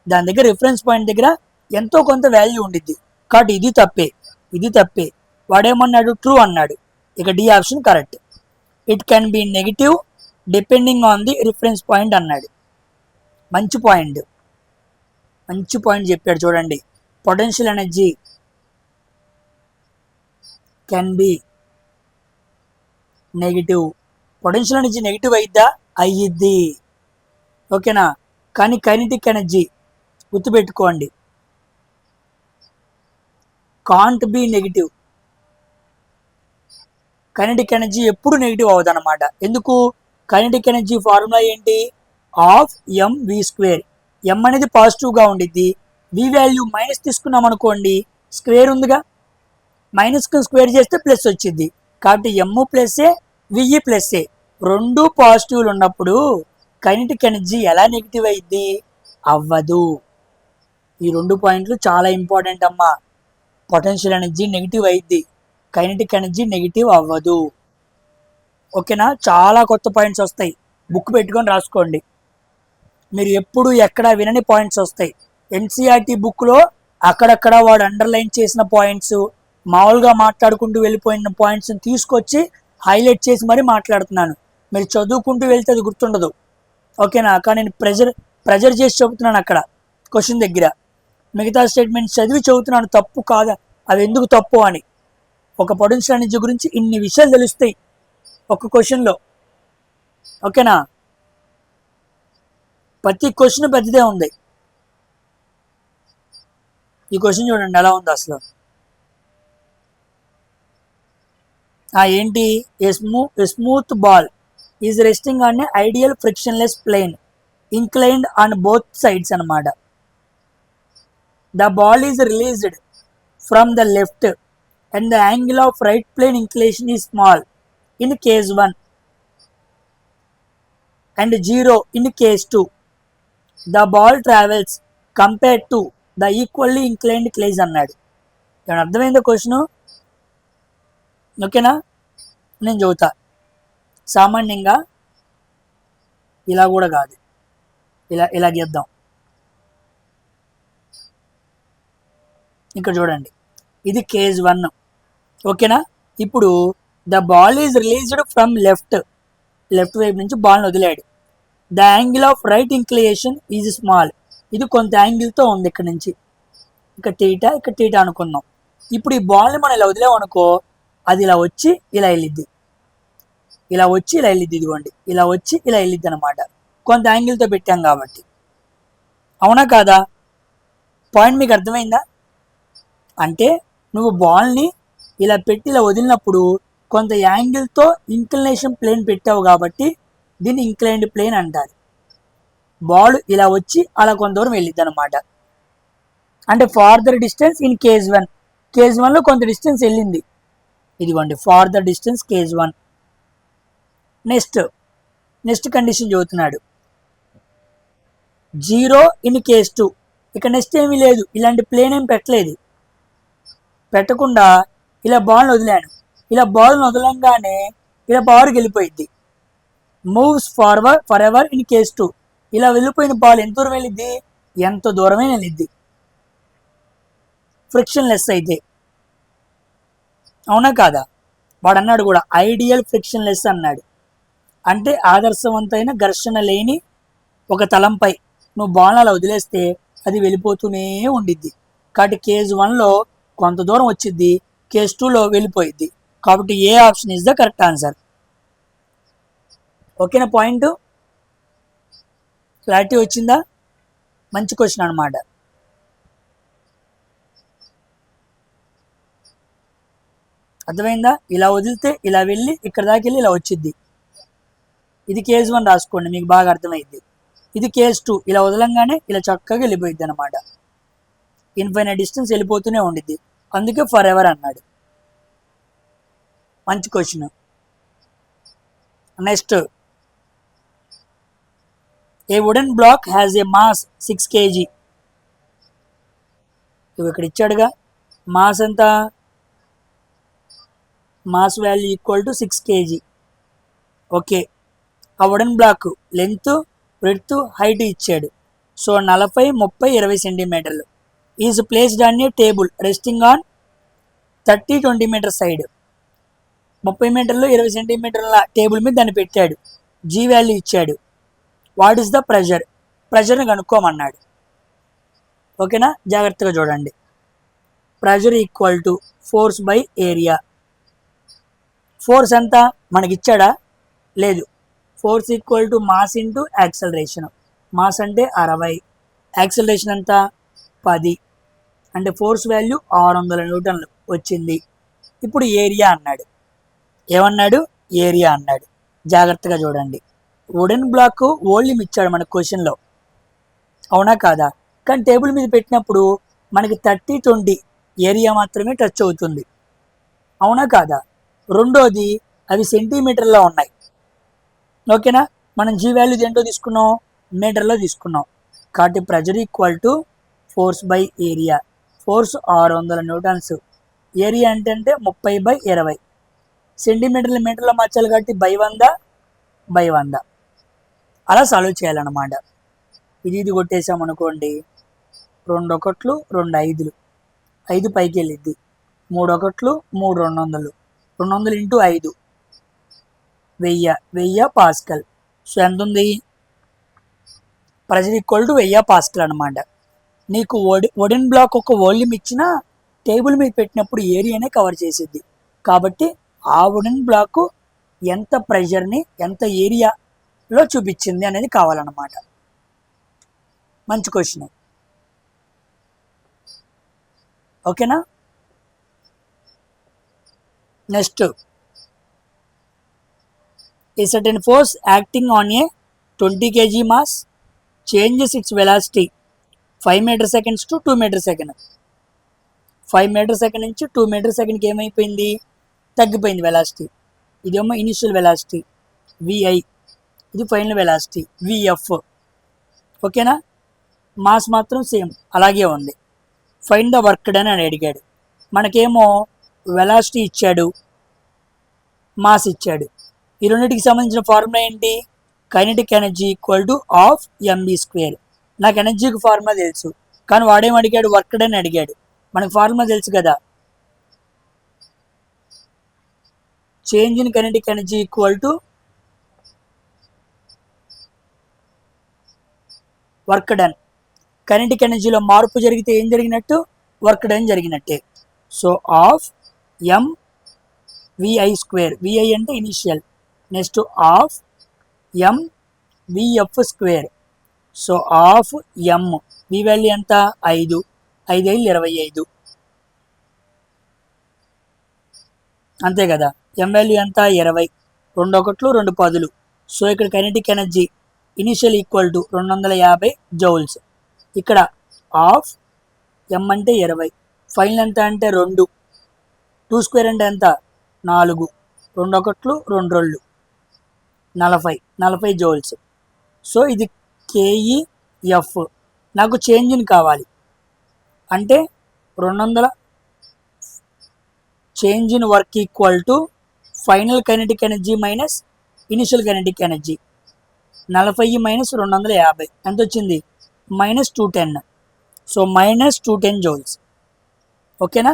దాని దగ్గర రిఫరెన్స్ పాయింట్ దగ్గర ఎంతో కొంత వాల్యూ ఉండిద్ది. కాబట్టి ఇది తప్పే. వాడేమన్నాడు? ట్రూ అన్నాడు. ఇక D option correct. It can be negative depending on the reference point అన్నాడు. మంచి పాయింట్ చెప్పాడు చూడండి. Potential energy can be negative. Potential energy negative అయిద్దా? అయ్యిద్ది. ఓకేనా? కానీ కైనెటిక్ ఎనర్జీ గుర్తుపెట్టుకోండి, can't be negative. Kinetic energy ఎప్పుడు నెగిటివ్ అవ్వదు అనమాట. ఎందుకు? కైనెటిక్ ఎనర్జీ ఫార్ములా ఏంటి? Half mv². m అనేది పాజిటివ్గా ఉండిద్ది. వి వాల్యూ మైనస్ తీసుకున్నాం అనుకోండి, స్క్వేర్ ఉందిగా, మైనస్కి స్క్వేర్ చేస్తే ప్లస్ వచ్చింది. కాబట్టి m ప్లస్ఏ విఈ ప్లస్ఏ రెండు పాజిటివ్లు ఉన్నప్పుడు కైనెటిక్ ఎనర్జీ ఎలా నెగిటివ్ అయ్యిద్ది? అవ్వదు. ఈ 2 పాయింట్లు చాలా ఇంపార్టెంట్ అమ్మా. పొటెన్షియల్ ఎనర్జీ నెగిటివ్ అయ్యిద్ది, కైనెటిక్ ఎనర్జీ నెగిటివ్ అవ్వదు. ఓకేనా? చాలా కొత్త పాయింట్స్ వస్తాయి, బుక్ పెట్టుకొని రాసుకోండి. మీరు ఎప్పుడు ఎక్కడ వినని పాయింట్స్ వస్తాయి. ఎన్సీఆర్టీ బుక్లో అక్కడక్కడ వాడు అండర్లైన్ చేసిన పాయింట్స్, మామూలుగా మాట్లాడుకుంటూ వెళ్ళిపోయిన పాయింట్స్ తీసుకొచ్చి హైలైట్ చేసి మరీ మాట్లాడుతున్నాను. మీరు చదువుకుంటూ వెళ్తే అది గుర్తుండదు. ఓకేనా? కానీ నేను ప్రెజర్ చేసి చెబుతున్నాను అక్కడ క్వశ్చన్ దగ్గర. మిగతా స్టేట్మెంట్స్ చదివి చెబుతున్నాను తప్పు కాదా, అవి ఎందుకు తప్పు అని. ఒక పొటెన్షియల్ ఎనర్జీ గురించి ఇన్ని విషయాలు తెలుస్తాయి ఒక క్వశ్చన్లో. ఓకేనా? ప్రతి క్వశ్చన్ పెద్దదే ఉంది. ఈ క్వశ్చన్ చూడండి ఎలా ఉంది అసలు. ఏంటి? A smooth ball is resting on a ideal frictionless plane inclined on both sides అనమాట. The ball is released from the left and the angle of right plane inclination is small in case 1 and 0 in case 2. The ball travels compared to the equally inclined place అన్నాడు. ఏమైనా అర్థమైందో question? ఓకేనా? నేను చెబుతా. సామాన్యంగా ఇలా కూడా కాదు, ఇలా గీద్దాం. ఇక్కడ చూడండి, ఇది కేస్ 1. ఓకేనా? ఇప్పుడు the ball is released from left వైపు నుంచి బాల్ని వదిలాడు. The angle of right inclination is small. ఇది కొంత యాంగిల్తో ఉంది. ఇక్కడ నుంచి ఇక్కడ టీటా అనుకుందాం. ఇప్పుడు ఈ బాల్ని మనం ఇలా వదిలేమనుకో, అది ఇలా వచ్చి ఇలా వెళ్ళిద్ది, ఇదిగోండి, ఇలా వచ్చి ఇలా వెళ్ళిద్ది అనమాట. కొంత యాంగిల్తో పెట్టాం కాబట్టి. అవునా కాదా? పాయింట్ మీకు అర్థమైందా? అంటే నువ్వు బాల్ని ఇలా పెట్టి ఇలా వదిలినప్పుడు కొంత యాంగిల్తో ఇంక్లినేషన్ ప్లేన్ పెట్టావు కాబట్టి దీన్ని ఇంక్లైన్డ్ ప్లేన్ అంటారు. బాల్ ఇలా వచ్చి అలా కొంత దూరం వెళ్ళిద్ది అనమాట. అంటే farther distance in case 1. Case 1లో కొంత డిస్టెన్స్ వెళ్ళింది. ఇదిగోండి farther distance case 1. Next next condition చదువుతున్నాడు, 0 ఇన్ కేస్ 2. ఇక నెక్స్ట్ ఏమీ లేదు, ఇలాంటి ప్లేన్ ఏం పెట్టలేదు, పెట్టకుండా ఇలా బాల్ని వదిలాను. ఇలా బాల్ని వదలంగానే ఇలా పవర్కి వెళ్ళిపోయింది. Moves forward for ever in case 2. ఇలా వెళ్ళిపోయిన బాల్ ఎంత దూరం వెళ్ళిద్ది, ఎంత దూరమే వెళ్ళిద్ది ఫ్రిక్షన్ లెస్ అయితే. అవునా కాదా? వాడు అన్నాడు కూడా ఐడియల్ ఫ్రిక్షన్ లెస్ అన్నాడు. అంటే ఆదర్శవంతమైన ఘర్షణ లేని ఒక తలంపై నువ్వు బాల్ అలా వదిలేస్తే అది వెళ్ళిపోతూనే ఉండిద్ది. కాబట్టి కేజ్ 1లో కొంత దూరం వచ్చిద్ది, కేజ్ 2లో వెళ్ళిపోయిద్ది. కాబట్టి A option is the correct answer. ఓకేనా? పాయింట్ క్లారిటీ వచ్చిందా? మంచి క్వశ్చన్ అనమాట. అర్థమైందా? ఇలా వదిలితే ఇలా వెళ్ళి ఇక్కడ దాకా వెళ్ళి ఇలా వచ్చిద్ది. ఇది కేజ్ 1 రాసుకోండి, మీకు బాగా అర్థమైద్ది. ఇది కేజ్ 2, ఇలా వదలంగానే ఇలా చక్కగా వెళ్ళిపోయిద్ది అనమాట. ఇన్ఫైనైట్ డిస్టెన్స్ వెళ్ళిపోతూనే ఉండిద్ది, అందుకే ఫర్ ఎవర్ అన్నాడు. మంచి question. Next, a wooden block has a mass 6 kg. ఇవి ఇక్కడ ఇచ్చాడుగా, మాస్ ఎంత, mass value equal to 6 kg. Okay, ఆ wooden block length, breadth, height ఇచ్చాడు. సో 40, 30, 20 సెంటీమీటర్లు. Is placed on a table resting on 30, 20 metre side. 30 మీటర్లు 20 సెంటీమీటర్ల table మీద దాన్ని పెట్టాడు. జీ వాల్యూ ఇచ్చాడు. వాట్ ఈస్ ద ప్రెషర్, ప్రెషర్ని కనుక్కోమన్నాడు. ఓకేనా? జాగ్రత్తగా చూడండి. Pressure equal to force by area. Force ఎంత మనకి ఇచ్చాడా? లేదు. Force equal to mass into acceleration. Mass అంటే 60, యాక్సలరేషన్ ఎంత 10, అంటే ఫోర్స్ వాల్యూ 600 న్యూటన్లు వచ్చింది. ఇప్పుడు ఏరియా అన్నాడు. ఏమన్నాడు? ఏరియా అన్నాడు. జాగ్రత్తగా చూడండి. వుడెన్ బ్లాక్ వోల్యూమ్ ఇచ్చాడు మన క్వశ్చన్లో, అవునా కాదా? కానీ టేబుల్ మీద పెట్టినప్పుడు మనకి 30, 20 ఏరియా మాత్రమే టచ్ అవుతుంది, అవునా కాదా? రెండోది, అవి సెంటీమీటర్లో ఉన్నాయి. ఓకేనా? మనం జీ వాల్యూ దేంట్లో తీసుకున్నాం, మీటర్లో తీసుకున్నాం. కాబట్టి pressure equal to force by area. Force 600 newtons, area అంటే 30/20. సెంటీమీటర్లు మీటర్లో మార్చాలి కాబట్టి /100 అలా సాల్వ్ చేయాలన్నమాట. ఇది కొట్టేసామనుకోండి, 2 1లు 2 5లు, 5 పైకి వెళ్ళిద్ది. 3 1లు 3 200, 200 ఇంటూ 5 1000 పాస్కల్. సో ఎంత ఉంది? ప్రెషర్ ఈక్వల్ టు 1000 పాస్కల్ అనమాట. నీకు వుడెన్ బ్లాక్ ఒక వాల్యూమ్ ఇచ్చిన టేబుల్ మీద పెట్టినప్పుడు ఏరియానే కవర్ చేసిద్ది. కాబట్టి ఆ వుడెన్ బ్లాక్ ఎంత ప్రెషర్ని ఎంత ఏరియాలో చూపించింది అనేది కావాలన్నమాట. మంచి క్వశ్చన్. ఓకేనా? Next, a certain force acting on a 20 kg mass changes its velocity 5 meter seconds to 2 meter second. 5 meter second నుంచి 2 meter secondకి ఏమైపోయింది? తగ్గిపోయింది వెలాసిటీ. ఇదేమో ఇనిషియల్ వెలాసిటీ విఐ, ఇది ఫైనల్ వెలాసిటీ విఎఫ్. ఓకేనా? మాస్ మాత్రం సేమ్ అలాగే ఉంది. ఫైండ్ ద వర్క్ డన్ అని అడిగాడు. మనకేమో వెలాసిటీ ఇచ్చాడు, మాస్ ఇచ్చాడు. ఈ రెండింటికి సంబంధించిన ఫార్ములా ఏంటి? Kinetic energy equal to half mv². నాకు ఎనర్జీకి ఫార్ములా తెలుసు, కానీ వాడేం అడిగాడు? వర్క్ డన్ అడిగాడు. మనకు ఫార్ములా తెలుసు కదా, change in kinetic energy equal to work done. Kinetic ఎనర్జీలో మార్పు జరిగితే ఏం జరిగినట్టు? వర్క్ డన్ జరిగినట్టే. So half mvi². విఐ అంటే initial, next half mvf². So half m, v వాల్యూ ఎంత? 5, 5 5 25, అంతే కదా? m వాల్యూ ఎంత? 20, 2 1లు 2 10లు. సో ఇక్కడ kinetic energy initial equal to 250 joules. ఇక్కడ హాఫ్ m అంటే 20, ఫైనల్ ఎంత అంటే 2, 2² అంటే ఎంత? 4, 2 1లు 2 2లు. 40 జౌల్స్. సో ఇది కేఈఎఫ్. నాకు చేంజ్ ఇన్ కావాలి అంటే 200 change in work equal to final kinetic energy minus initial kinetic energy. 40 minus 250 ఎంత వచ్చింది? -210. So -210 joules. ఓకేనా?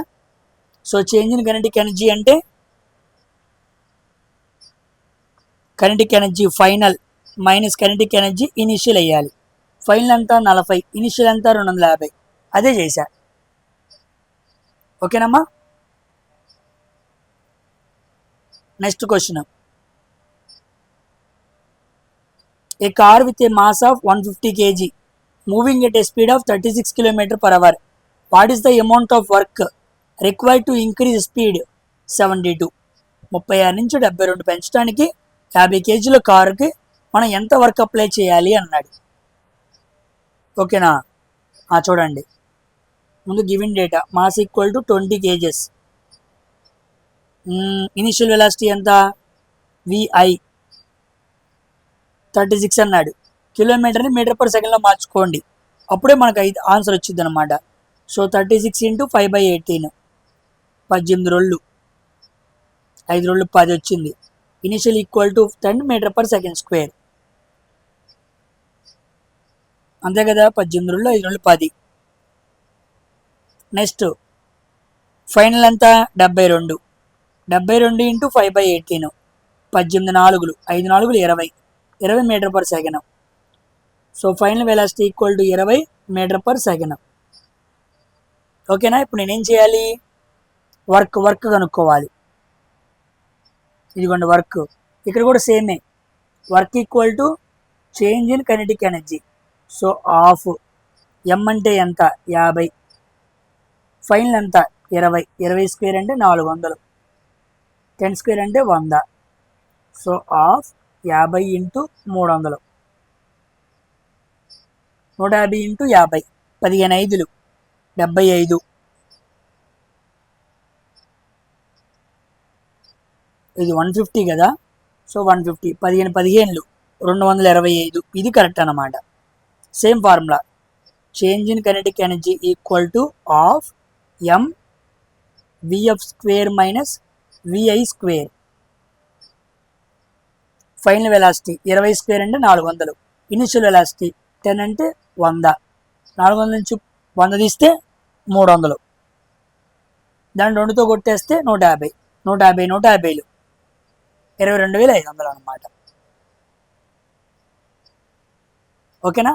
So change in kinetic energy అంటే kinetic energy final minus kinetic energy initial వేయాలి. Final అంతా 40, ఇనిషియల్ అంతా 250. అదే చేశా. ఓకేనమ్మా? Next question. A car with a mass of 150 kg moving at a speed of 36 km/h. What is the amount of work required to increase speed? 72. 36 నుంచి 72 పెంచడానికి 50 kgల కారుకి మనం ఎంత వర్క్ అప్లై చేయాలి అన్నాడు. ఓకేనా? చూడండి, ముందు given data mass equal to 20 kgs. Initial velocity ఎంత? విఐ 36 అన్నాడు. కిలోమీటర్ని మీటర్/సెకండ్లో మార్చుకోండి, అప్పుడే మనకు ఆన్సర్ వచ్చింది అనమాట. సో 36 × 5/18 18 రోళ్ళు, 5 రోళ్ళు 10 వచ్చింది. Initial equal to 10 m/s². అంతే కదా? 18 రోళ్ళు 5 రోళ్ళు 10. నెక్స్ట్ ఫైనల్ అంతా 72. 72 × 5/18 18 నాలుగులు, 5 నాలుగులు 20 m/s. So final velocity equal to 20 m/s. ఓకేనా? ఇప్పుడు నేనేం చేయాలి? వర్క్ కనుక్కోవాలి. ఇదిగోండి వర్క్. ఇక్కడ కూడా సేమే. Work equal to change in kinetic energy. So half M అంటే ఎంత? 50. ఫైనల్ ఎంత? 20. 20² అంటే 400. 10² అంటే 100. So of 50 × 300. 150 × 50 15 ఐదులు 75. ఇది 150 కదా? సో 150 15 15లు 225. ఇది కరెక్ట్ అన్నమాట. Same formula. Change in kinetic energy equal to of M VF² minus VI². Final velocity 20² అంటే 400. ఇనిషియల్ వెలాసిటీ 10 అంటే 100. 400 నుంచి 100 తీస్తే 300. దాన్ని 2తో కొట్టేస్తే 150. 150 150లు 22,500 అన్నమాట. ఓకేనా?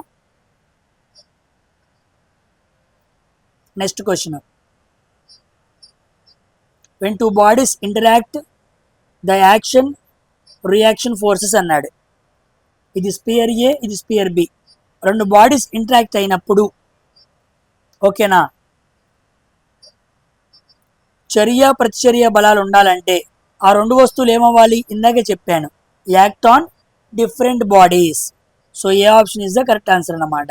Next question. when two bodies interact the action reaction forces అన్నాడు. ఇది స్పియర్ ఏ, ఇది స్పియర్ బి. రెండు బాడీస్ ఇంటరాక్ట్ అయినప్పుడు ఓకేనా, చర్య ప్రతిచర్య బలాలు ఉండాలంటే ఆ రెండు వస్తువులు ఏమవ్వాలి? ఇందాకే చెప్పాను, act on different bodies. So A option is the correct answer అన్నమాట.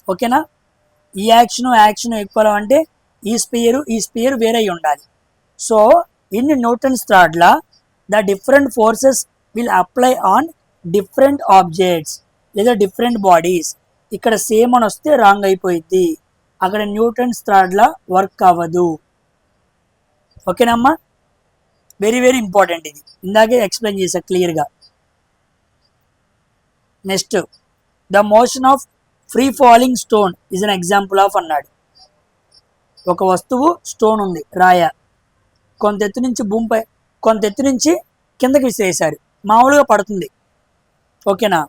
ఓకేనా? ఈ యాక్షన్ ఈక్వల్ అంటే ఈ స్పియర్ వేరే ఉండాలి. So in Newton's third law the different forces will apply on different objects లేదా డిఫరెంట్ బాడీస్. ఇక్కడ సేమ్ అని వస్తే రాంగ్ అయిపోయింది, అక్కడ న్యూటన్స్ థర్డ్ లా వర్క్ అవ్వదు. ఓకేనమ్మా? వెరీ వెరీ ఇంపార్టెంట్ ఇది, ఇందాకే ఎక్స్ప్లెయిన్ చేశా క్లియర్గా. Next, the motion of free falling stone is an example of అన్నాడు. ఒక వస్తువు స్టోన్ ఉంది, రాయ, కొంత ఎత్తు నుంచి భూమిపై కొంత ఎత్తు నుంచి కిందకి విసిరేశారు, మామూలుగా పడుతుంది. ఓకేనా?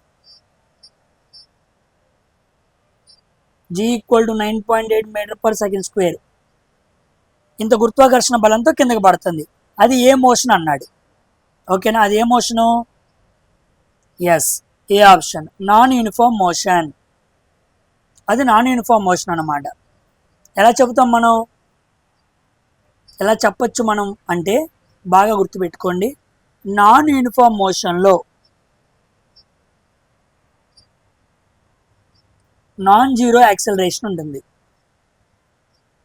G equal to 9.8 m/s². ఇంత గురుత్వాకర్షణ బలంతో కిందకి పడుతుంది. అది ఏ మోషన్ అన్నాడు. ఓకేనా? అది ఏ మోషను? ఎస్, ఏ ఆప్షన్, నాన్ యూనిఫామ్ మోషన్. అది నాన్ యూనిఫామ్ మోషన్ అన్నమాట. ఎలా చెబుతాం మనం? ఎలా చెప్పచ్చు మనం అంటే బాగా గుర్తుపెట్టుకోండి. నాన్ యూనిఫామ్ మోషన్లో నాన్ జీరో యాక్సలరేషన్ ఉంటుంది.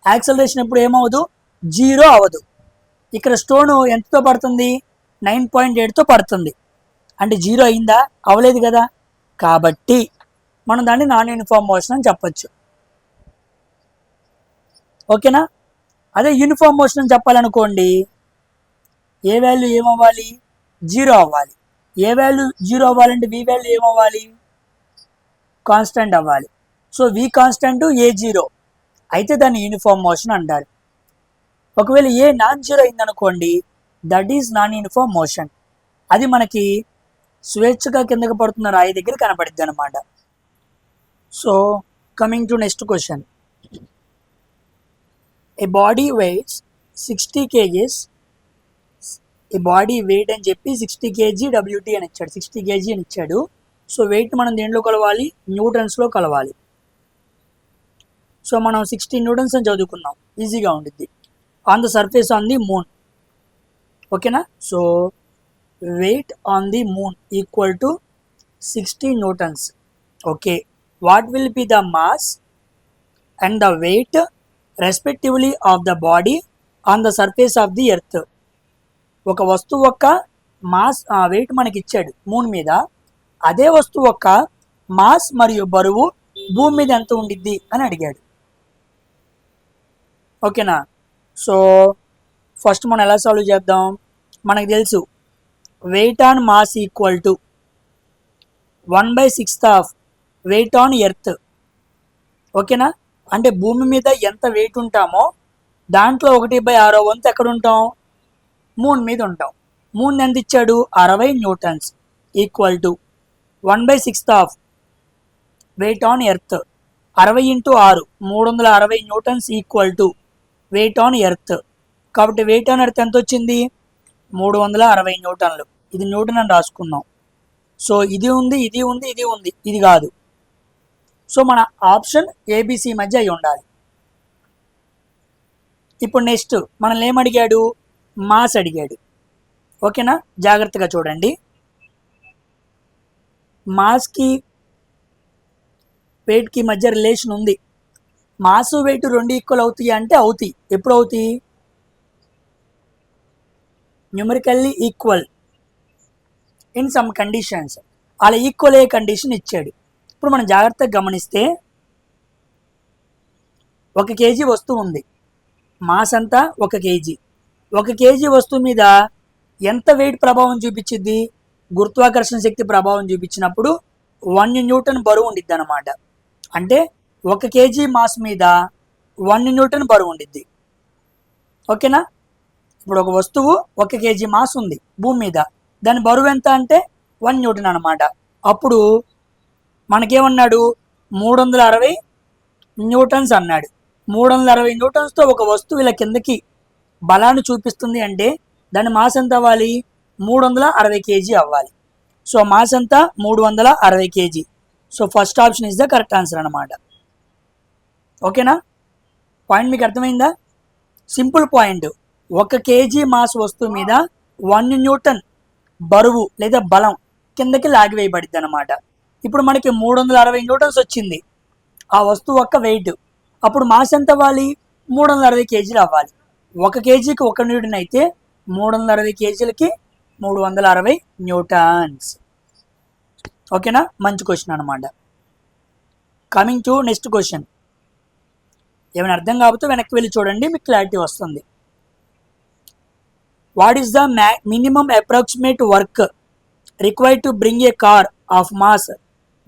యాక్సలరేషన్ ఎప్పుడు ఏమవదు? జీరో అవ్వదు. ఇక్కడ స్టోను ఎంతతో పడుతుంది? 9.8తో పడుతుంది. అంటే జీరో అయిందా? అవ్వలేదు కదా. కాబట్టి మనం దాన్ని నాన్ యూనిఫామ్ మోషన్ అని చెప్పచ్చు. ఓకేనా. అదే యూనిఫామ్ మోషన్ అని చెప్పాలనుకోండి, ఏ వాల్యూ ఏమవ్వాలి? జీరో అవ్వాలి. ఏ వాల్యూ జీరో అవ్వాలంటే వి వాల్యూ ఏమవ్వాలి? కాన్స్టెంట్ అవ్వాలి. So we constant, A zero అయితే దాన్ని యూనిఫామ్ మోషన్ అంటారు. ఒకవేళ ఏ నాన్ జీరో అయిందనుకోండి, that is non uniform motion. అది మనకి స్వేచ్ఛగా కిందకి పడుతున్న రాయి దగ్గర కనపడుద్ది అనమాట. So coming to next question. A body weights 60 kgs. ఈ బాడీ వెయిట్ అని చెప్పి 60 kg WT అని ఇచ్చాడు, 60 kg అని ఇచ్చాడు. సో వెయిట్ మనం దేంట్లో కలవాలి? న్యూటన్స్లో కలవాలి. సో మనం 60 న్యూటన్స్ అని చదువుకున్నాం, ఈజీగా ఉండిద్ది. On the surface on the moon. ఓకేనా. So weight on the moon equal to 60 newtons. Okay. What will be the mass and the weight respectively of the body on the surface of the earth. ఒక వస్తువు యొక్క mass wait మనకి ఇచ్చాడు moon మీద, అదే వస్తువు యొక్క మాస్ మరియు బరువు భూమి మీద ఎంత ఉండిద్ది అని అడిగాడు. ఓకేనా. సో ఫస్ట్ మనం ఎలా సాల్వ్ చేద్దాం? మనకు తెలుసు weight on mass equal to 1/6 of weight on earth. ఓకేనా. అంటే భూమి మీద ఎంత వెయిట్ ఉంటామో దాంట్లో 1/6 వంతు ఎక్కడ ఉంటాం? మూన్ మీద ఉంటాం. మూన్ ఎంత ఇచ్చాడు? 60 newtons equal to 1/6 of weight on earth. 60 × 6 360 newtons equal to weight on earth. కాబట్టి వెయిట్ ఆన్ ఎర్త్ ఎంత వచ్చింది? 360 న్యూటన్లు. ఇది న్యూటన్ అని రాసుకుందాం. సో ఇది ఉంది, ఇది ఉంది, ఇది ఉంది, ఇది కాదు. సో మన ఆప్షన్ ఏబిసి మధ్య అయి ఉండాలి. ఇప్పుడు నెక్స్ట్ మనల్ని ఏమడిగాడు? మాస్ అడిగాడు. ఓకేనా. జాగ్రత్తగా చూడండి. మాస్కి వెయిట్కి మధ్య రిలేషన్ ఉంది. మాస్ వెయిట్ రెండు ఈక్వల్ అవుతాయి అంటే అవుతాయి. ఎప్పుడు అవుతాయి? Numerically equal in some conditions. అలా ఈక్వల్ అయ్యే కండిషన్ ఇచ్చాడు. ఇప్పుడు మనం జాగ్రత్తగా గమనిస్తే 1 kg వస్తువు ఉంది, మాస్ అంతా 1 kg. 1 kg వస్తువు మీద ఎంత వెయిట్ ప్రభావం చూపించింది? గురుత్వాకర్షణ శక్తి ప్రభావం చూపించినప్పుడు 1 న్యూటన్ బరువు ఉండిద్ది అనమాట. అంటే 1 kg మాస్ మీద 1 న్యూటన్ బరువు ఉండిద్ది. ఓకేనా. ఇప్పుడు ఒక వస్తువు 1 kg మాస్ ఉంది భూమి మీద, దాని బరువు ఎంత అంటే 1 న్యూటన్ అనమాట. అప్పుడు మనకేమన్నాడు? 360 న్యూటన్స్ అన్నాడు. 360 న్యూటన్స్తో ఒక వస్తువు ఇలా కిందకి బలాన్ని చూపిస్తుంది అంటే దాని మాస్ ఎంత అవ్వాలి? 360 kg అవ్వాలి. సో మాస్ ఎంత? 360 kg. So first option is the correct answer అనమాట. ఓకేనా. పాయింట్ మీకు అర్థమైందా? Simple point. 1 kg మాస్ వస్తువు మీద 1 న్యూటన్ బరువు లేదా బలం కిందకి లాగివేయబడిద్ది అనమాట. ఇప్పుడు మనకి 360 న్యూటన్స్ వచ్చింది ఆ వస్తువు యొక్క వెయిట్. అప్పుడు మాస్ ఎంత అవ్వాలి? 360 kg అవ్వాలి. 1 kgకి 1 న్యూటన్ అయితే 360 kgలకి 360 న్యూటన్స్. ఓకేనా. మంచి క్వశ్చన్ అనమాట. Coming to next question. ఏమైనా అర్థం కాకపోతే వెనక్కి వెళ్ళి చూడండి, మీకు క్లారిటీ వస్తుంది. What is the minimum approximate work required to bring a car of mass.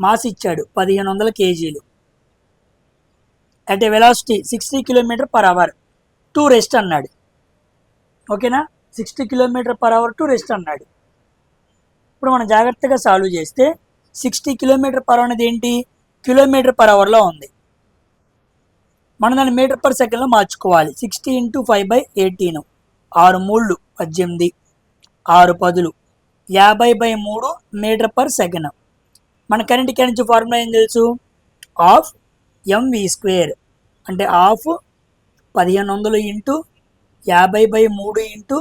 Mass ఇచ్చాడు 1500 kgలు at a velocity 60 km/h to rest అన్నాడు. ఓకేనా. 60 km/h టు రెస్ట్ అన్నాడు. ఇప్పుడు మనం జాగ్రత్తగా సాల్వ్ చేస్తే 60 km/h అనేది ఏంటి? km/hలో ఉంది. మనం దాన్ని మీటర్/సెకండ్లో మార్చుకోవాలి. 60 × 5/18 6 3 18 6 10 50/3 మీటర్/సెకండ్. మన కరెంట్ ఎనర్జీ ఫార్ములా ఏం తెలుసు? ఆఫ్ mv² అంటే ఆఫ్ 1500 × 50/3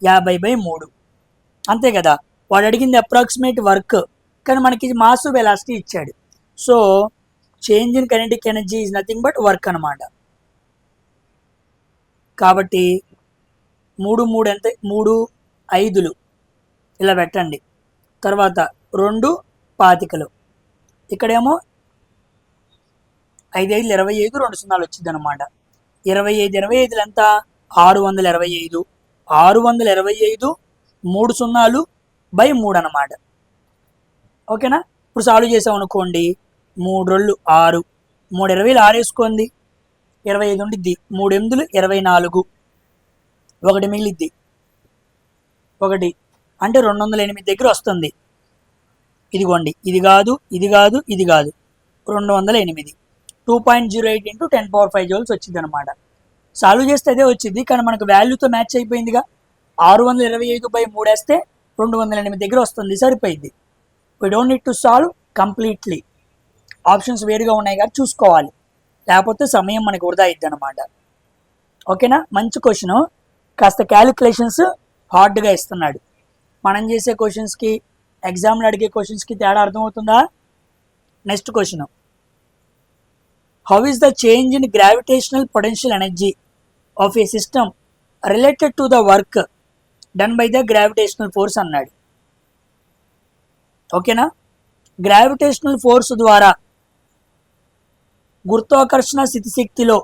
× 50/3. అంతే కదా. వాడు అడిగింది అప్రాక్సిమేట్ వర్క్, కానీ మనకి మాస్ వెలాసిటీ ఇచ్చాడు. So change in kinetic energy is nothing but work అనమాట. కాబట్టి 3 3 ఎంత? 3 5లు ఇలా పెట్టండి. తర్వాత 2 25. ఇక్కడేమో 5 5 25, 2 సున్నాలు వచ్చింది అనమాట. 25 25 ఎంత? 625. 625 3 సున్నాలు బై 3 అనమాట. ఓకేనా? ఇప్పుడు సాల్వ్ చేసాం అనుకోండి. 3 రోళ్ళు 6, 3 20 6 వేసుకోండి, 25 ఉండిద్ది. 3 8 24, 1 మిగిలిద్ది. 1 అంటే 208 దగ్గర వస్తుంది. ఇదిగోండి, ఇది కాదు, ఇది కాదు, ఇది కాదు, 208. 2.08 × 10⁵ జౌల్స్ వచ్చింది అనమాట. సాల్వ్ చేస్తే అదే వచ్చింది, కానీ మనకు వాల్యూతో మ్యాచ్ అయిపోయిందిగా. 625/3 వేస్తే 208 దగ్గర వస్తుంది, సరిపోయింది. We don't need to solve completely. Options వేరుగా ఉన్నాయి కాబట్టి చూసుకోవాలి, లేకపోతే సమయం మనకి వృధా అయిద్ది అనమాట. ఓకేనా? మంచి క్వశ్చన్. కాస్త క్యాలిక్యులేషన్స్ హార్డ్గా ఇస్తున్నాడు. మనం చేసే క్వశ్చన్స్కి, ఎగ్జామ్లో అడిగే క్వశ్చన్స్కి తేడా అర్థమవుతుందా? Next question. How is the change in gravitational potential energy of A system related to the work done by the gravitational force అన్నాడు. ఓకేనా? గ్రావిటేషనల్ ఫోర్స్ ద్వారా గురుత్వాకర్షణ స్థితిశక్తిలో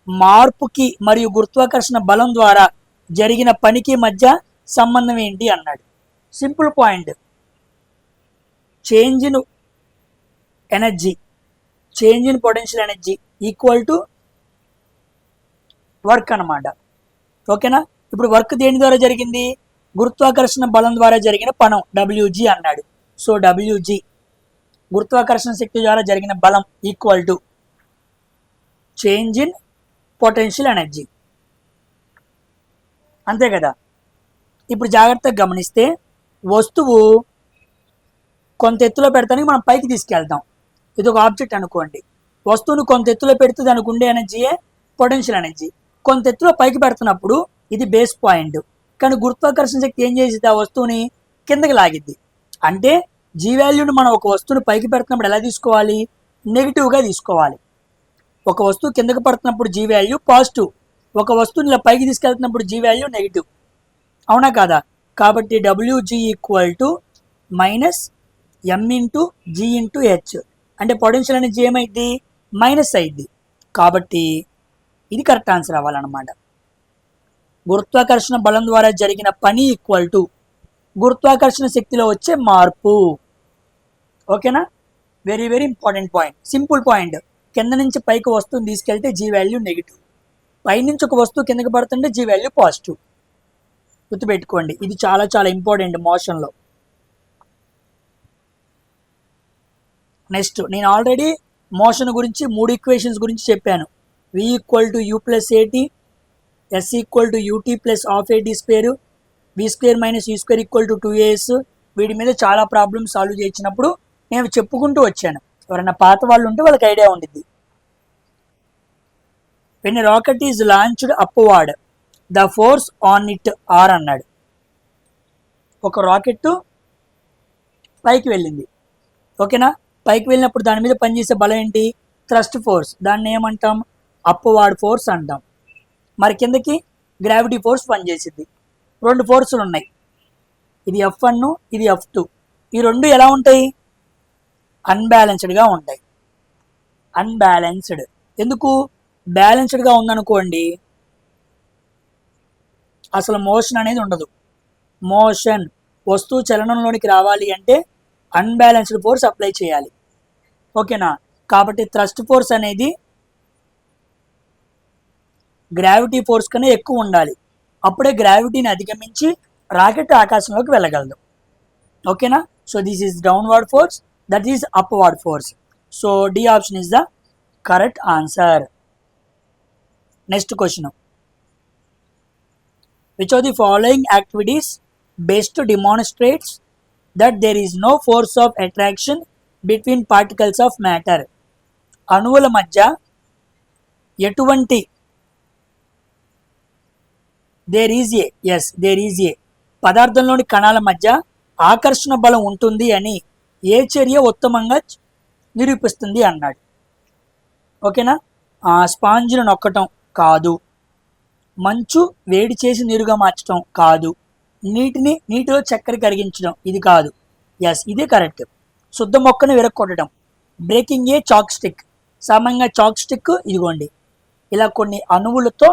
మార్పుకి మరియు గురుత్వాకర్షణ బలం ద్వారా జరిగిన పనికి మధ్య సంబంధం ఏంటి అన్నాడు. Simple point. Change in energy, change in potential energy equal to work అన్నమాట. ఓకేనా? ఇప్పుడు వర్క్ దేని ద్వారా జరిగింది? గురుత్వాకర్షణ బలం ద్వారా జరిగిన పనం, WG అన్నాడు. సో WG, గురుత్వాకర్షణ శక్తి ద్వారా జరిగిన బలం, equal to change in potential energy. అంతే కదా? ఇప్పుడు జాగ్రత్తగా గమనిస్తే, వస్తువు కొంత ఎత్తులో పెడతానికి మనం పైకి తీసుకెళ్తాం. ఇది ఒక ఆబ్జెక్ట్ అనుకోండి. వస్తువును కొంత ఎత్తులో పెడితే దానికి ఉండే ఎనర్జీయే పొటెన్షియల్ ఎనర్జీ. కొంత ఎత్తులో పైకి పెడుతున్నప్పుడు ఇది బేస్ పాయింట్. కానీ గురుత్వాకర్షణ శక్తి ఏం చేసిద్ది? ఆ వస్తువుని కిందకి లాగిద్ది. అంటే జీ వాల్యూని మనం ఒక వస్తువుని పైకి పెడుతున్నప్పుడు ఎలా తీసుకోవాలి? నెగిటివ్గా తీసుకోవాలి. ఒక వస్తువు కిందకి పడుతున్నప్పుడు జీ వాల్యూ పాజిటివ్, ఒక వస్తువుని ఇలా పైకి తీసుకెళ్తున్నప్పుడు జీ వాల్యూ నెగిటివ్. అవునా కాదా? కాబట్టి WG ఈక్వల్ టు -m/g/h. అంటే పొటెన్షియల్ ఎనర్జీ ఏమైంది? మైనస్ అయింది. కాబట్టి ఇది కరెక్ట్ ఆన్సర్ అవ్వాలన్నమాట. గురుత్వాకర్షణ బలం ద్వారా జరిగిన పని ఈక్వల్ టు గురుత్వాకర్షణ శక్తిలో వచ్చే మార్పు. ఓకేనా? Very very important point. Simple point. కింద నుంచి పైకి వస్తువుని తీసుకెళ్తే జీ వాల్యూ నెగిటివ్, పైనుంచి ఒక వస్తువు కిందకి పడుతుంటే జీ వాల్యూ పాజిటివ్. గుర్తుపెట్టుకోండి, ఇది చాలా చాలా ఇంపార్టెంట్ మోషన్లో. నెక్స్ట్, నేను ఆల్రెడీ మోషన్ గురించి 3 ఈక్వేషన్స్ గురించి చెప్పాను. V = U + AT, S = UT + ½ AT², V² - U² = 2AS. వీటి మీద చాలా ప్రాబ్లమ్స్ సాల్వ్ చేయించినప్పుడు నేను చెప్పుకుంటూ వచ్చాను. ఎవరైనా పాత వాళ్ళు ఉంటే వాళ్ళకి ఐడియా ఉండిద్ది. When a rocket is launched upward, the force on it R అన్నాడు. ఒక రాకెట్ పైకి వెళ్ళింది. ఓకేనా? పైకి వెళ్ళినప్పుడు దాని మీద పనిచేసే బలం ఏంటి? Thrust force. దాన్ని ఏమంటాం? అప్వార్డ్ ఫోర్స్ అంటాం. మరి కిందకి గ్రావిటీ ఫోర్స్ పనిచేసింది. 2 ఫోర్సులు ఉన్నాయి, ఇది F1, ఇది F2. ఈ రెండు ఎలా ఉంటాయి? అన్బ్యాలెన్స్డ్గా ఉంటాయి. అన్బ్యాలెన్స్డ్. ఎందుకు? బ్యాలెన్స్డ్గా ఉందనుకోండి అసలు మోషన్ అనేది ఉండదు. మోషన్, వస్తువు చలనంలోనికి రావాలి అంటే అన్బ్యాలెన్స్డ్ ఫోర్స్ అప్లై చేయాలి. ఓకేనా? కాబట్టి థ్రస్ట్ ఫోర్స్ అనేది గ్రావిటీ ఫోర్స్ కన్నా ఎక్కువ ఉండాలి. అప్పుడే గ్రావిటీని అధిగమించి రాకెట్ ఆకాశంలోకి వెళ్ళగలదు. ఓకేనా? So this is downward force, that is upward force. So D option is the correct answer. Next question. Which of the following activities best demonstrates that there is no force of attraction between particles of matter? అణువుల మధ్య ఎటువంటి there is a పదార్థంలోని కణాల మధ్య ఆకర్షణ బలం ఉంటుంది అని ఏ చర్య ఉత్తమంగా నిరూపిస్తుంది అన్నాడు. ఓకేనా? స్పాంజ్ను నొక్కటం కాదు, మంచు వేడి చేసి నీరుగా మార్చడం కాదు, నీటిలో చక్కెర కరిగించడం ఇది కాదు. ఎస్, ఇదే కరెక్ట్. శుద్ధ మొక్కను విరక్కొట్టడం, బ్రేకింగ్ ఏ చాక్ స్టిక్. సామాన్యంగా చాక్ స్టిక్ ఇదిగోండి ఇలా కొన్ని అణువులతో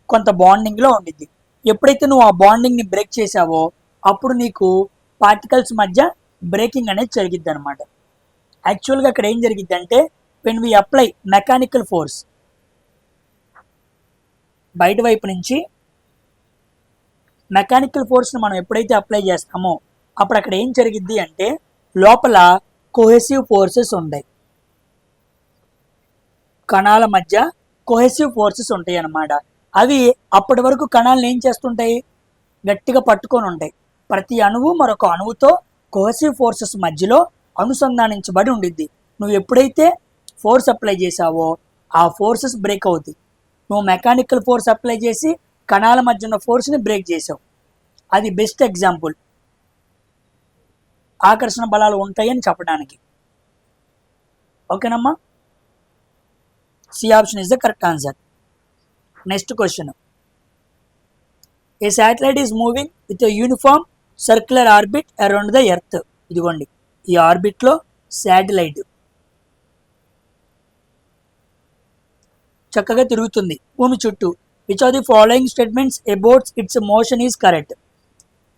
కొంత బాండింగ్లో ఉండిద్ది. ఎప్పుడైతే నువ్వు ఆ బాండింగ్ని బ్రేక్ చేసావో అప్పుడు నీకు పార్టికల్స్ మధ్య బ్రేకింగ్ అనేది జరిగిద్ది అనమాట. యాక్చువల్గా అక్కడ ఏం జరిగిద్ది అంటే when we apply mechanical force, బయట వైపు నుంచి మెకానికల్ ఫోర్స్ని మనం ఎప్పుడైతే అప్లై చేస్తామో అప్పుడు అక్కడ ఏం జరిగిద్ది అంటే లోపల కోహెసివ్ ఫోర్సెస్ ఉంటాయి, కణాల మధ్య కోహెసివ్ ఫోర్సెస్ ఉంటాయి అన్నమాట. అవి అప్పటి వరకు కణాలను ఏం చేస్తుంటాయి, గట్టిగా పట్టుకొని ఉంటాయి. ప్రతి అణువు మరొక అణువుతో కోహెసివ్ ఫోర్సెస్ మధ్యలో అనుసంధానించబడి ఉండిద్ది. నువ్వు ఎప్పుడైతే ఫోర్స్ అప్లై చేసావో ఆ ఫోర్సెస్ బ్రేక్ అవుతాయి. నువ్వు మెకానికల్ ఫోర్స్ అప్లై చేసి కణాల మధ్య ఉన్న ఫోర్స్ని బ్రేక్ చేసావు. అది బెస్ట్ ఎగ్జాంపుల్ ఆకర్షణ బలాలు ఉంటాయని చెప్పడానికి. ఓకేనమ్మా, C option is the correct answer. Next question. A satellite is moving with a uniform circular orbit around the earth. ఇదిగోండి ఈ ఆర్బిట్లో శాటిలైట్ చక్కగా తిరుగుతుంది భూమి చుట్టూ. Which of the following statements about its motion is correct.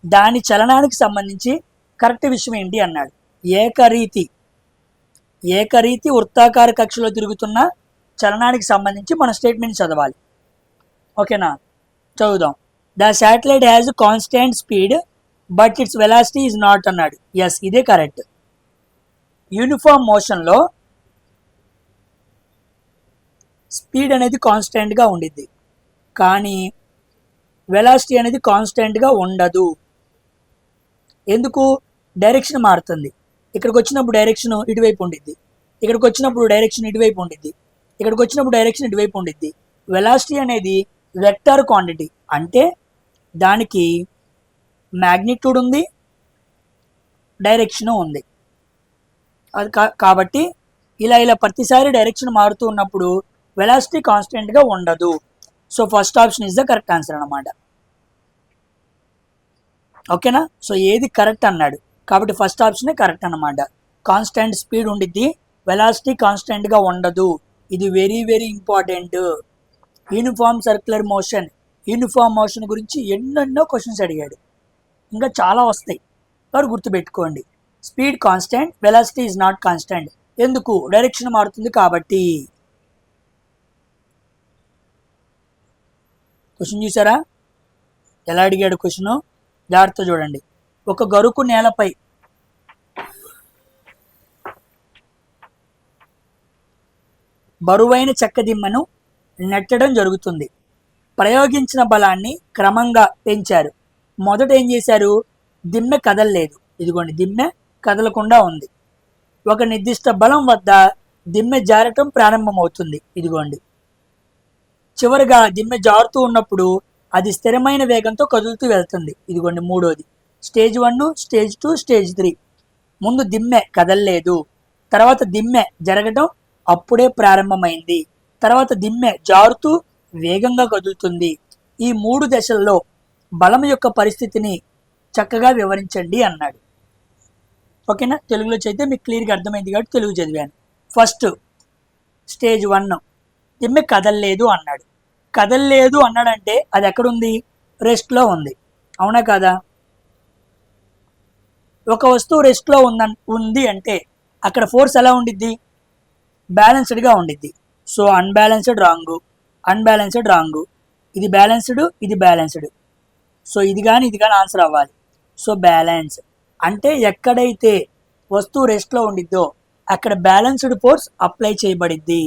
దాని చలనానికి సంబంధించి కరెక్ట్ విషయం ఏంటి అన్నాడు. ఏకరీతి వృత్తాకార కక్షలో తిరుగుతున్న చలనానికి సంబంధించి మన స్టేట్మెంట్ చదవాలి. ఓకేనా, చదువుదాం. The satellite has constant speed but it's velocity is not అన్నాడు. ఎస్, ఇదే కరెక్ట్. యూనిఫామ్ మోషన్లో స్పీడ్ అనేది కాన్స్టాంట్గా ఉండిద్ది, కానీ వెలాసిటీ అనేది కాన్స్టాంట్గా ఉండదు. ఎందుకు? డైరెక్షన్ మారుతుంది. ఇక్కడికి వచ్చినప్పుడు డైరెక్షన్ ఇటువైపు ఉండిద్ది, ఇక్కడికి వచ్చినప్పుడు డైరెక్షన్ ఇటువైపు ఉండిద్ది, ఇక్కడికి వచ్చినప్పుడు డైరెక్షన్ ఇటువైపు ఉండిద్ది. వెలాసిటీ అనేది వెక్టార్ క్వాంటిటీ, అంటే దానికి మ్యాగ్నిట్యూడ్ ఉంది, డైరెక్షన్ ఉంది. అది కాబట్టి ఇలా ప్రతిసారి డైరెక్షన్ మారుతూ ఉన్నప్పుడు వెలాసిటీ కాన్స్టెంట్గా ఉండదు. So first option is the correct answer అన్నమాట. ఓకేనా, సో ఏది కరెక్ట్ అన్నాడు కాబట్టి ఫస్ట్ ఆప్షనే కరెక్ట్ అన్నమాట. కాన్స్టెంట్ స్పీడ్ ఉండిద్ది, వెలాసిటీ కాన్స్టెంట్గా ఉండదు. ఇది very very important. Uniform circular motion, uniform motion గురించి ఎన్నెన్నో క్వశ్చన్స్ అడిగాడు, ఇంకా చాలా వస్తాయి. వారు గుర్తుపెట్టుకోండి. Speed constant, velocity is not constant. ఎందుకు? డైరెక్షన్ మారుతుంది కాబట్టి. క్వశ్చన్ చూసారా ఎలా అడిగాడు క్వశ్చన్? జాగ్రత్త చూడండి. ఒక గరుకు నేలపై బరువైన చెక్క దిమ్మను నెట్టడం జరుగుతుంది. ప్రయోగించిన బలాన్ని క్రమంగా పెంచారు. మొదట ఏం చేశారు? దిమ్మె కదలలేదు. ఇదిగోండి దిమ్మె కదలకుండా ఉంది. ఒక నిర్దిష్ట బలం వద్ద దిమ్మె జారటం ప్రారంభమవుతుంది. ఇదిగోండి చివరిగా దిమ్మె జారుతూ ఉన్నప్పుడు అది స్థిరమైన వేగంతో కదులుతూ వెళ్తుంది. ఇదిగోండి మూడోది. Stage 1, stage 2, stage 3. ముందు దిమ్మె కదలలేదు, తర్వాత దిమ్మె జరగడం అప్పుడే ప్రారంభమైంది, తర్వాత దిమ్మె జారుతూ వేగంగా కదులుతుంది. ఈ 3 దశల్లో బలం యొక్క పరిస్థితిని చక్కగా వివరించండి అన్నాడు. ఓకేనా, తెలుగులో చదివితే మీకు క్లియర్గా అర్థమైంది కాబట్టి తెలుగు చదివాను. ఫస్ట్ స్టేజ్ 1 దిమ్మె కదలలేదు అన్నాడు. కదలలేదు అన్నాడంటే అది ఎక్కడుంది? రెస్ట్లో ఉంది, అవునా కాదా? ఒక వస్తువు రెస్ట్లో ఉంది అంటే అక్కడ ఫోర్స్ ఎలా ఉండిద్ది? బ్యాలెన్స్డ్గా ఉండిద్ది. సో అన్బ్యాలెన్స్డ్ రాంగు, ఇది బ్యాలెన్స్డ్, ఇది బ్యాలెన్స్డ్. సో ఇది కానీ ఆన్సర్ అవ్వాలి. సో బ్యాలెన్స్ అంటే ఎక్కడైతే వస్తువు రెస్ట్లో ఉండిద్దో అక్కడ బ్యాలెన్స్డ్ ఫోర్స్ అప్లై చేయబడిద్ది.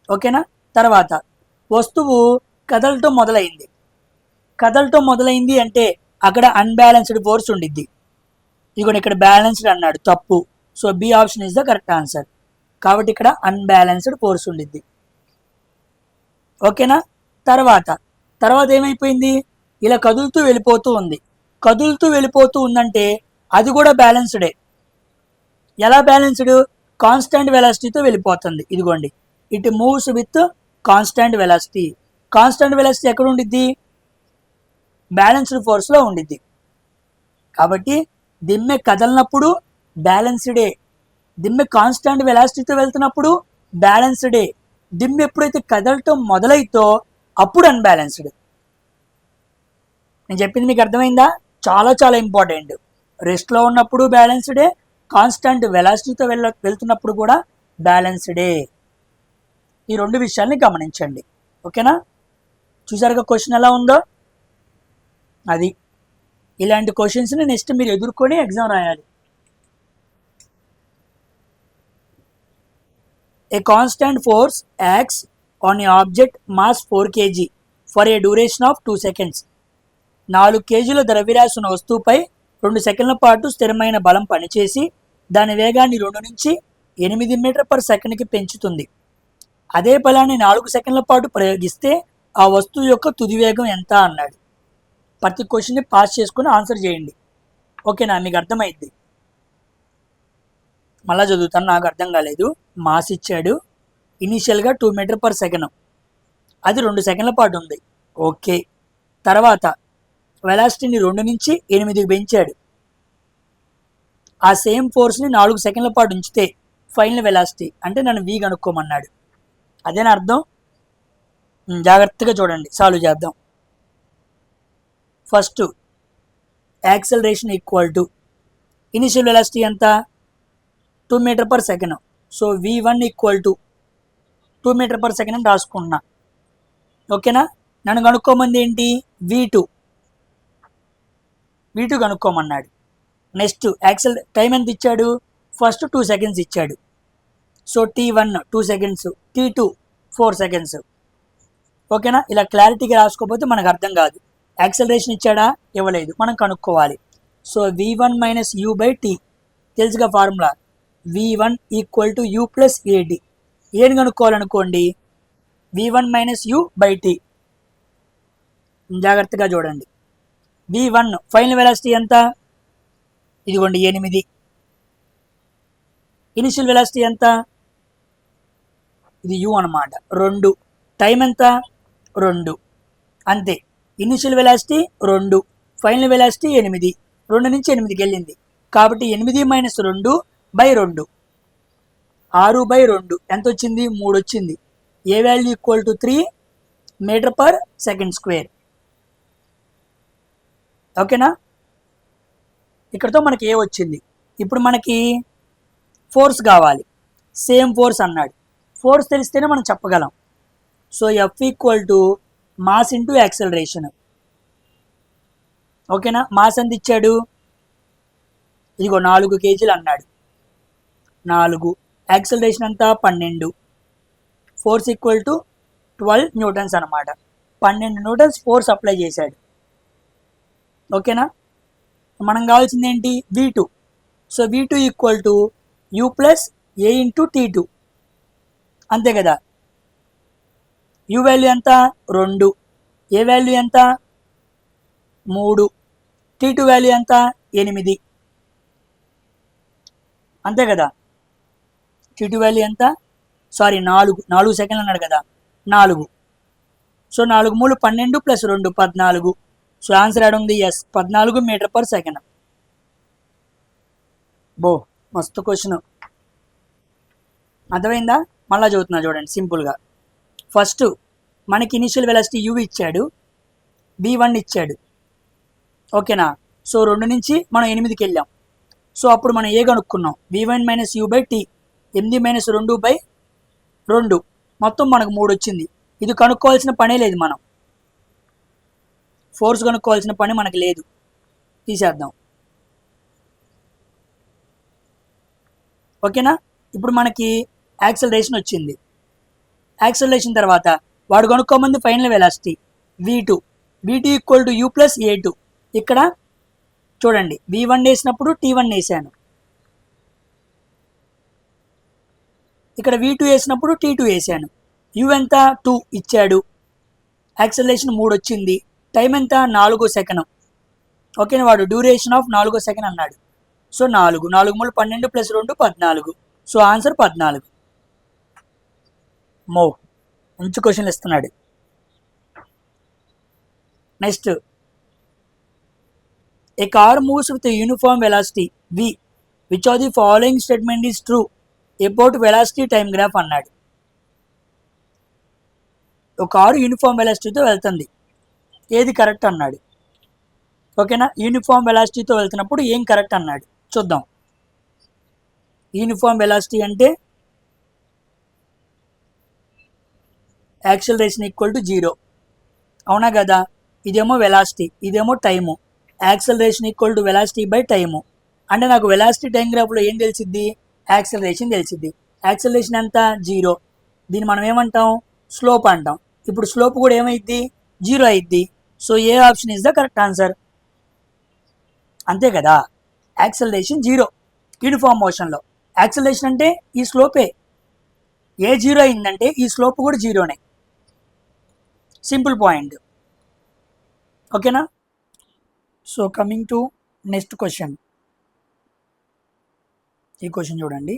ఓకేనా, తర్వాత వస్తువు కదలటం మొదలైంది అంటే అక్కడ అన్బ్యాలెన్స్డ్ ఫోర్స్ ఉండిద్ది. ఇదిగోండి ఇక్కడ బ్యాలెన్స్డ్ అన్నాడు, తప్పు. So B option is the correct answer. కాబట్టి ఇక్కడ అన్బ్యాలెన్స్డ్ ఫోర్స్ ఉండిద్ది. ఓకేనా, తర్వాత ఏమైపోయింది? ఇలా కదులుతూ వెళ్ళిపోతూ ఉందంటే అది కూడా బ్యాలెన్స్డే. ఎలా బ్యాలెన్స్డ్? కాన్స్టాంట్ వెలాసిటీతో వెళ్ళిపోతుంది. ఇదిగోండి it moves with constant velocity. Constant velocity ఎక్కడ ఉండిద్ది? బ్యాలెన్స్డ్ ఫోర్స్లో ఉండిద్ది. కాబట్టి దిమ్మె కదలనప్పుడు బ్యాలెన్స్డే, దిమ్మె కాన్స్టాంట్ వెలాసిటీతో వెళ్తున్నప్పుడు బ్యాలెన్స్డే, దిమ్మె ఎప్పుడైతే కదలటం మొదలైతో అప్పుడు అన్బ్యాలెన్స్డ్. నేను చెప్పింది మీకు అర్థమైందా? చాలా చాలా ఇంపార్టెంట్. రెస్ట్లో ఉన్నప్పుడు బ్యాలెన్స్డే, కాన్స్టాంట్ వెలాసిటీతో వెళ్తున్నప్పుడు కూడా బ్యాలెన్స్డే. ఈ రెండు విషయాల్ని గమనించండి. ఓకేనా? చూసారుగా క్వశ్చన్ ఎలా ఉందో? అది ఇలాంటి క్వశ్చన్స్ని నెక్స్ట్ మీరు ఎదుర్కొని ఎగ్జామ్ రాయాలి. A constant force acts on a object mass 4 kg for a duration of 2 seconds. 4 కేజీల ద్రవ్యరాశి ఉన్న వస్తువుపై 2 సెకండ్ల పాటు స్థిరమైన బలం పనిచేసి దాని వేగాన్ని 2 నుంచి 8 మీటర్ పర్ సెకండ్కి పెంచుతుంది. అదే బలాన్ని 4 సెకండ్ల పాటు ప్రయోగిస్తే ఆ వస్తువు యొక్క తుది వేగం ఎంత అన్నాడు. ప్రతి క్వశ్చన్ని పాస్ చేసుకుని ఆన్సర్ చేయండి. ఓకేనా? మీకు అర్థమైంది. మళ్ళా చదువుతాను, నాకు అర్థం కాలేదు. మాస్ ఇచ్చాడు, ఇనీషియల్గా 2 మీటర్ పర్ సెకండ్, అది 2 సెకండ్ల పాటు ఉంది. ఓకే. తర్వాత వెలాసిటీని 2 నుంచి 8కి పెంచాడు. ఆ సేమ్ ఫోర్స్ని 4 సెకండ్ల పాటు ఉంచితే ఫైనల్ వెలాసిటీ అంటే నన్ను వి కనుక్కోమన్నాడు. అదేనా అర్థం? జాగ్రత్తగా చూడండి, సాల్వ్ చేద్దాం. First acceleration equal to initial velocity ఎంత? 2 metre per second. So v1 equal to 2 metre per second అని రాసుకుంటున్నా. ఓకేనా? నన్ను కనుక్కోమంది ఏంటి? v2 కనుక్కోమన్నాడు. నెక్స్ట్ టైం ఎంత ఇచ్చాడు? ఫస్ట్ 2 సెకండ్స్ ఇచ్చాడు. So t1 2 seconds, t2 4 seconds. ఓకేనా? ఇలా క్లారిటీగా రాసుకోకపోతే మనకు అర్థం కాదు. యాక్సలరేషన్ ఇచ్చాడా? ఇవ్వలేదు, మనం కనుక్కోవాలి. So v1 minus u by T, తెలుసుగా formula. v1 equal to u plus ad. ఏం కనుక్కోవాలనుకోండి? v1 minus u by T. జాగ్రత్తగా చూడండి. v1 ఫైనల్ వెలాసిటీ ఎంత? ఇదిగోండి 8. ఇనిషియల్ వెలాసిటీ ఎంత? ఇది u అన్నమాట, 2. టైం ఎంత? 2. అంతే. Initial velocity 2, final velocity 8. 2 నుంచి 8కి వెళ్ళింది కాబట్టి 8 మైనస్ 2 బై 2, 6 బై 2 ఎంత వచ్చింది? 3 వచ్చింది. A value equal to 3 metre per second square. ఓకేనా? ఇక్కడతో మనకి ఏ వచ్చింది. ఇప్పుడు మనకి ఫోర్స్ కావాలి. సేమ్ ఫోర్స్ అన్నాడు. ఫోర్స్ తెలిస్తేనే మనం చెప్పగలం. So F equal to mass into acceleration. ఓకేనా? మాస్ ఎంత ఇచ్చాడు? ఇదిగో 4 కేజీలు అన్నాడు. 4. యాక్సలరేషన్ ఎంత? 12. ఫోర్స్ ఈక్వల్ టు 12 న్యూటన్స్ అనమాట. 12 న్యూటన్స్ ఫోర్స్ అప్లై చేశాడు. ఓకేనా? మనం కావాల్సింది ఏంటి? v2. So v2 equal to u plus a into t2. అంతే కదా? u వాల్యూ ఎంత? 2. a వాల్యూ ఎంత? 3. t2 వాల్యూ ఎంత? 8. అంతే కదా? t2 వాల్యూ ఎంత? సారీ 4 సెకండ్లు అన్నాడు కదా, 4. So 4 3 12 plus 2 14. So answer add ఉంది ఎస్, 14 మీటర్ పర్ సెకండ్. బో మస్తు క్వశ్చన్. అర్థమైందా? మళ్ళా చదువుతున్నా చూడండి సింపుల్గా. ఫస్ట్ మనకి ఇనిషియల్ వెలాసిటీ u ఇచ్చాడు, v1 ఇచ్చాడు. ఓకేనా? సో 2 నుంచి మనం 8కి వెళ్ళాం. సో అప్పుడు మనం ఏ కనుక్కున్నాం? v1 minus u by T, 8 minus 2 by 2, మొత్తం మనకు 3 వచ్చింది. ఇది కనుక్కోవాల్సిన పనే లేదు, మనం ఫోర్స్ కనుక్కోవాల్సిన పని మనకి లేదు. తీసేద్దాం. ఓకేనా? ఇప్పుడు మనకి యాక్సలరేషన్ వచ్చింది. యాక్సలరేషన్ తర్వాత వాడు కనుక్కోమంది final velocity v2. v2 equal to u plus a2. ఇక్కడ చూడండి, v1 వేసినప్పుడు t1 వేసాను, ఇక్కడ v2 వేసినప్పుడు t2 వేసాను. u ఎంత? 2 ఇచ్చాడు. యాక్సలరేషన్ 3 వచ్చింది. టైం ఎంత? 4 సెకండ్. ఓకేనా? వాడు డ్యూరేషన్ ఆఫ్ 4 సెకండ్ అన్నాడు. So 4 3 12 plus 2 14. So answer 14. మంచి క్వశ్చన్లు ఇస్తున్నాడు. Next A car moves with uniform velocity v, which of the following statement is true about velocity time graph అన్నాడు. ఒక కారు యూనిఫామ్ వెలాసిటీతో వెళ్తుంది, ఏది కరెక్ట్ అన్నాడు. ఓకేనా, యూనిఫామ్ వెలాసిటీతో వెళ్తున్నప్పుడు ఏం కరెక్ట్ అన్నాడు చూద్దాం. యూనిఫామ్ వెలాసిటీ అంటే యాక్సిలరేషన్ ఈక్వల్ టు 0, అవునా కదా. ఇదేమో వెలాసిటీ, ఇదేమో time. Acceleration equal to velocity by time. అంటే నాకు వెలాసిటీ టైం గ్రాఫ్లో ఏం తెలిసిద్ది, యాక్సిలరేషన్ తెలిసిద్ది. యాక్సిలరేషన్ ఎంత, 0. దీన్ని మనం ఏమంటాం, స్లోప్ అంటాం. ఇప్పుడు స్లోప్ కూడా ఏమైద్ది, 0 అయిద్ది. So A option is the correct answer, అంతే కదా. యాక్సిలరేషన్ 0 యూనిఫామ్ మోషన్లో. యాక్సిలరేషన్ అంటే ఈ స్లోపే. ఏ 0 అయిందంటే ఈ స్లోప్ కూడా 0నే. Simple point. ఓకేనా. So coming to next question. ఈ క్వశ్చన్ చూడండి.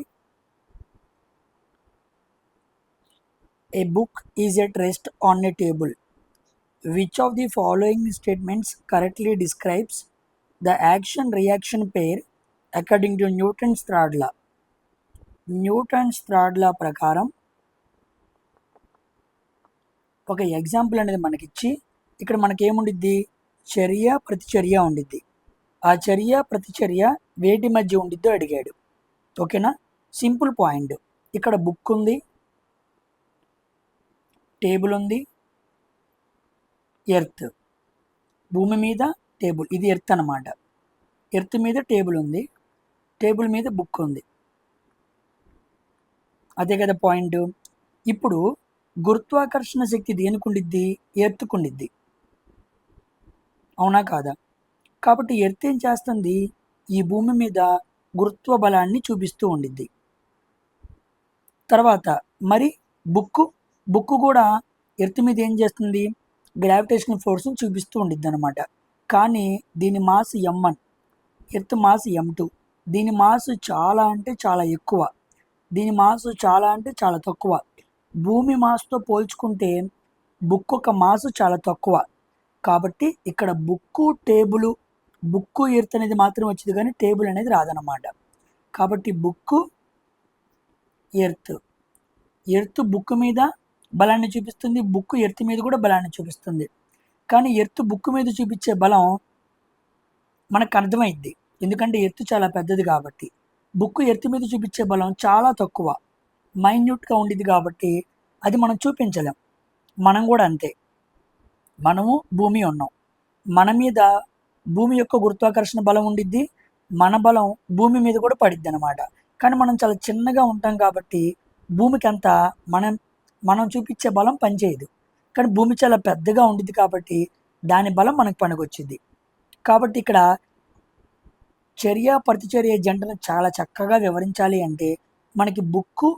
A book is at rest on a table. Which of the following statements correctly describes the action reaction pair according to Newton's third law. Newton's third law ప్రకారం ఒక example అనేది మనకిచ్చి ఇక్కడ మనకేముండిద్ది, చర్య ప్రతిచర్య ఉండిద్ది. ఆ చర్య ప్రతిచర్య వేటి మధ్య ఉండిద్దో అడిగాడు. ఓకేనా, సింపుల్ పాయింట్. ఇక్కడ బుక్ ఉంది, టేబుల్ ఉంది, ఎర్త్, భూమి మీద టేబుల్, ఇది ఎర్త్ అన్నమాట. ఎర్త్ మీద టేబుల్ ఉంది, టేబుల్ మీద బుక్ ఉంది, అదే కదా పాయింట్. ఇప్పుడు గురుత్వాకర్షణ శక్తి దేనికి ఉండిద్ది, ఎర్త్కు ఉండిద్ది, అవునా కాదా. కాబట్టి ఎర్త్ ఏం చేస్తుంది, ఈ భూమి మీద గురుత్వ బలాన్ని చూపిస్తూ ఉండిద్ది. తర్వాత మరి బుక్ కూడా ఎర్త్ మీద ఏం చేస్తుంది, గ్రావిటేషనల్ ఫోర్స్ని చూపిస్తూ ఉండిద్ది అనమాట. కానీ దీని mass m1, earth mass m2. దీని మాస్ చాలా అంటే చాలా ఎక్కువ, దీని మాస్ చాలా అంటే చాలా తక్కువ. భూమి మాస్తో పోల్చుకుంటే బుక్ ఒక మాస్ చాలా తక్కువ. కాబట్టి ఇక్కడ బుక్కు ఎర్త్ అనేది మాత్రం వచ్చింది, కానీ టేబుల్ అనేది రాదనమాట. కాబట్టి బుక్కు ఎర్త్ బుక్ మీద బలాన్ని చూపిస్తుంది, బుక్ ఎర్త్ మీద కూడా బలాన్ని చూపిస్తుంది. కానీ ఎర్త్ బుక్ మీద చూపించే బలం మనకు అర్థమైద్ది, ఎందుకంటే ఎర్త్ చాలా పెద్దది కాబట్టి. బుక్ ఎర్త్ మీద చూపించే బలం చాలా తక్కువ, మైన్యూట్గా ఉండిద్ది కాబట్టి అది మనం చూపించలేం. మనం కూడా అంతే, మనము భూమి ఉన్నాం, మన మీద భూమి యొక్క గురుత్వాకర్షణ బలం ఉండిద్ది, మన బలం భూమి మీద కూడా పడిద్ది అనమాట. కానీ మనం చాలా చిన్నగా ఉంటాం కాబట్టి భూమికి అంత మనం చూపించే బలం పనిచేయదు. కానీ భూమి చాలా పెద్దగా ఉండిద్ది కాబట్టి దాని బలం మనకు పనికొచ్చింది. కాబట్టి ఇక్కడ చర్య ప్రతిచర్య జంటను చాలా చక్కగా వివరించాలి అంటే మనకి బుక్కు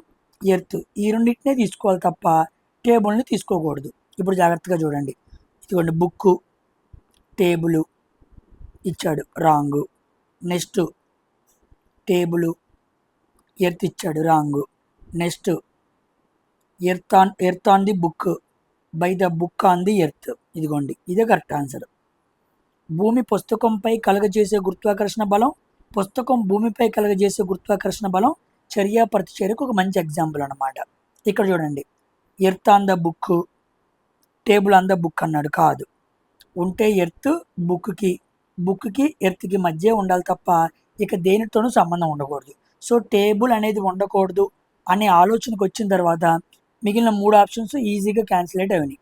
ఎర్త్ ఈ రెండింటినే తీసుకోవాలి తప్ప టేబుల్ని తీసుకోకూడదు. ఇప్పుడు జాగ్రత్తగా చూడండి, ఇదిగోండి బుక్కు టేబుల్ ఇచ్చాడు, రాంగు. నెక్స్ట్ టేబుల్ ఎర్త్ ఇచ్చాడు, wrong. Next earth on the book, by the book on the earth, ఇదిగోండి ఇదే కరెక్ట్ ఆన్సర్. భూమి పుస్తకంపై కలగజేసే గురుత్వాకర్షణ బలం, పుస్తకం భూమిపై కలగజేసే గురుత్వాకర్షణ బలం చర్య ప్రతిచర్యకు ఒక మంచి ఎగ్జాంపుల్ అనమాట. ఇక్కడ చూడండి, earth on the book, table on the book అన్నాడు, కాదు. ఉంటే ఎర్త్ బుక్కి ఎర్త్కి మధ్య ఉండాలి తప్ప ఇక దేనితోనూ సంబంధం ఉండకూడదు. సో టేబుల్ అనేది ఉండకూడదు అనే ఆలోచనకు వచ్చిన తర్వాత మిగిలిన 3 ఆప్షన్స్ ఈజీగా క్యాన్సిలేట్ అయినాయి.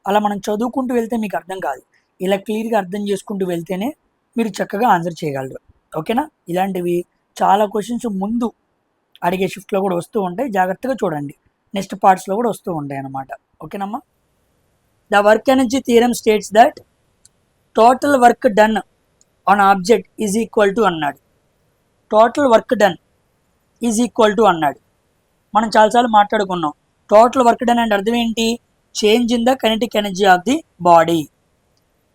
అలా మనం చదువుకుంటూ వెళ్తే మీకు అర్థం కాదు, ఇలా క్లియర్గా అర్థం చేసుకుంటూ వెళ్తేనే మీరు చక్కగా ఆన్సర్ చేయగలరు. ఓకేనా, ఇలాంటివి చాలా క్వశ్చన్స్ ముందు అడిగే షిఫ్ట్లో కూడా వస్తూ ఉంటాయి, జాగ్రత్తగా చూడండి. నెక్స్ట్ పార్ట్స్లో కూడా వస్తూ ఉంటాయి అన్నమాట. ఓకేనమ్మా. The work energy theorem states that total work done on object is equal to అన్నాడు. Total work done is equal to అన్నాడు. మనం చాలాసార్లు మాట్లాడుకున్నాం. టోటల్ వర్క్ డన్ అంటే అర్థం ఏంటి, change in the kinetic energy of the body.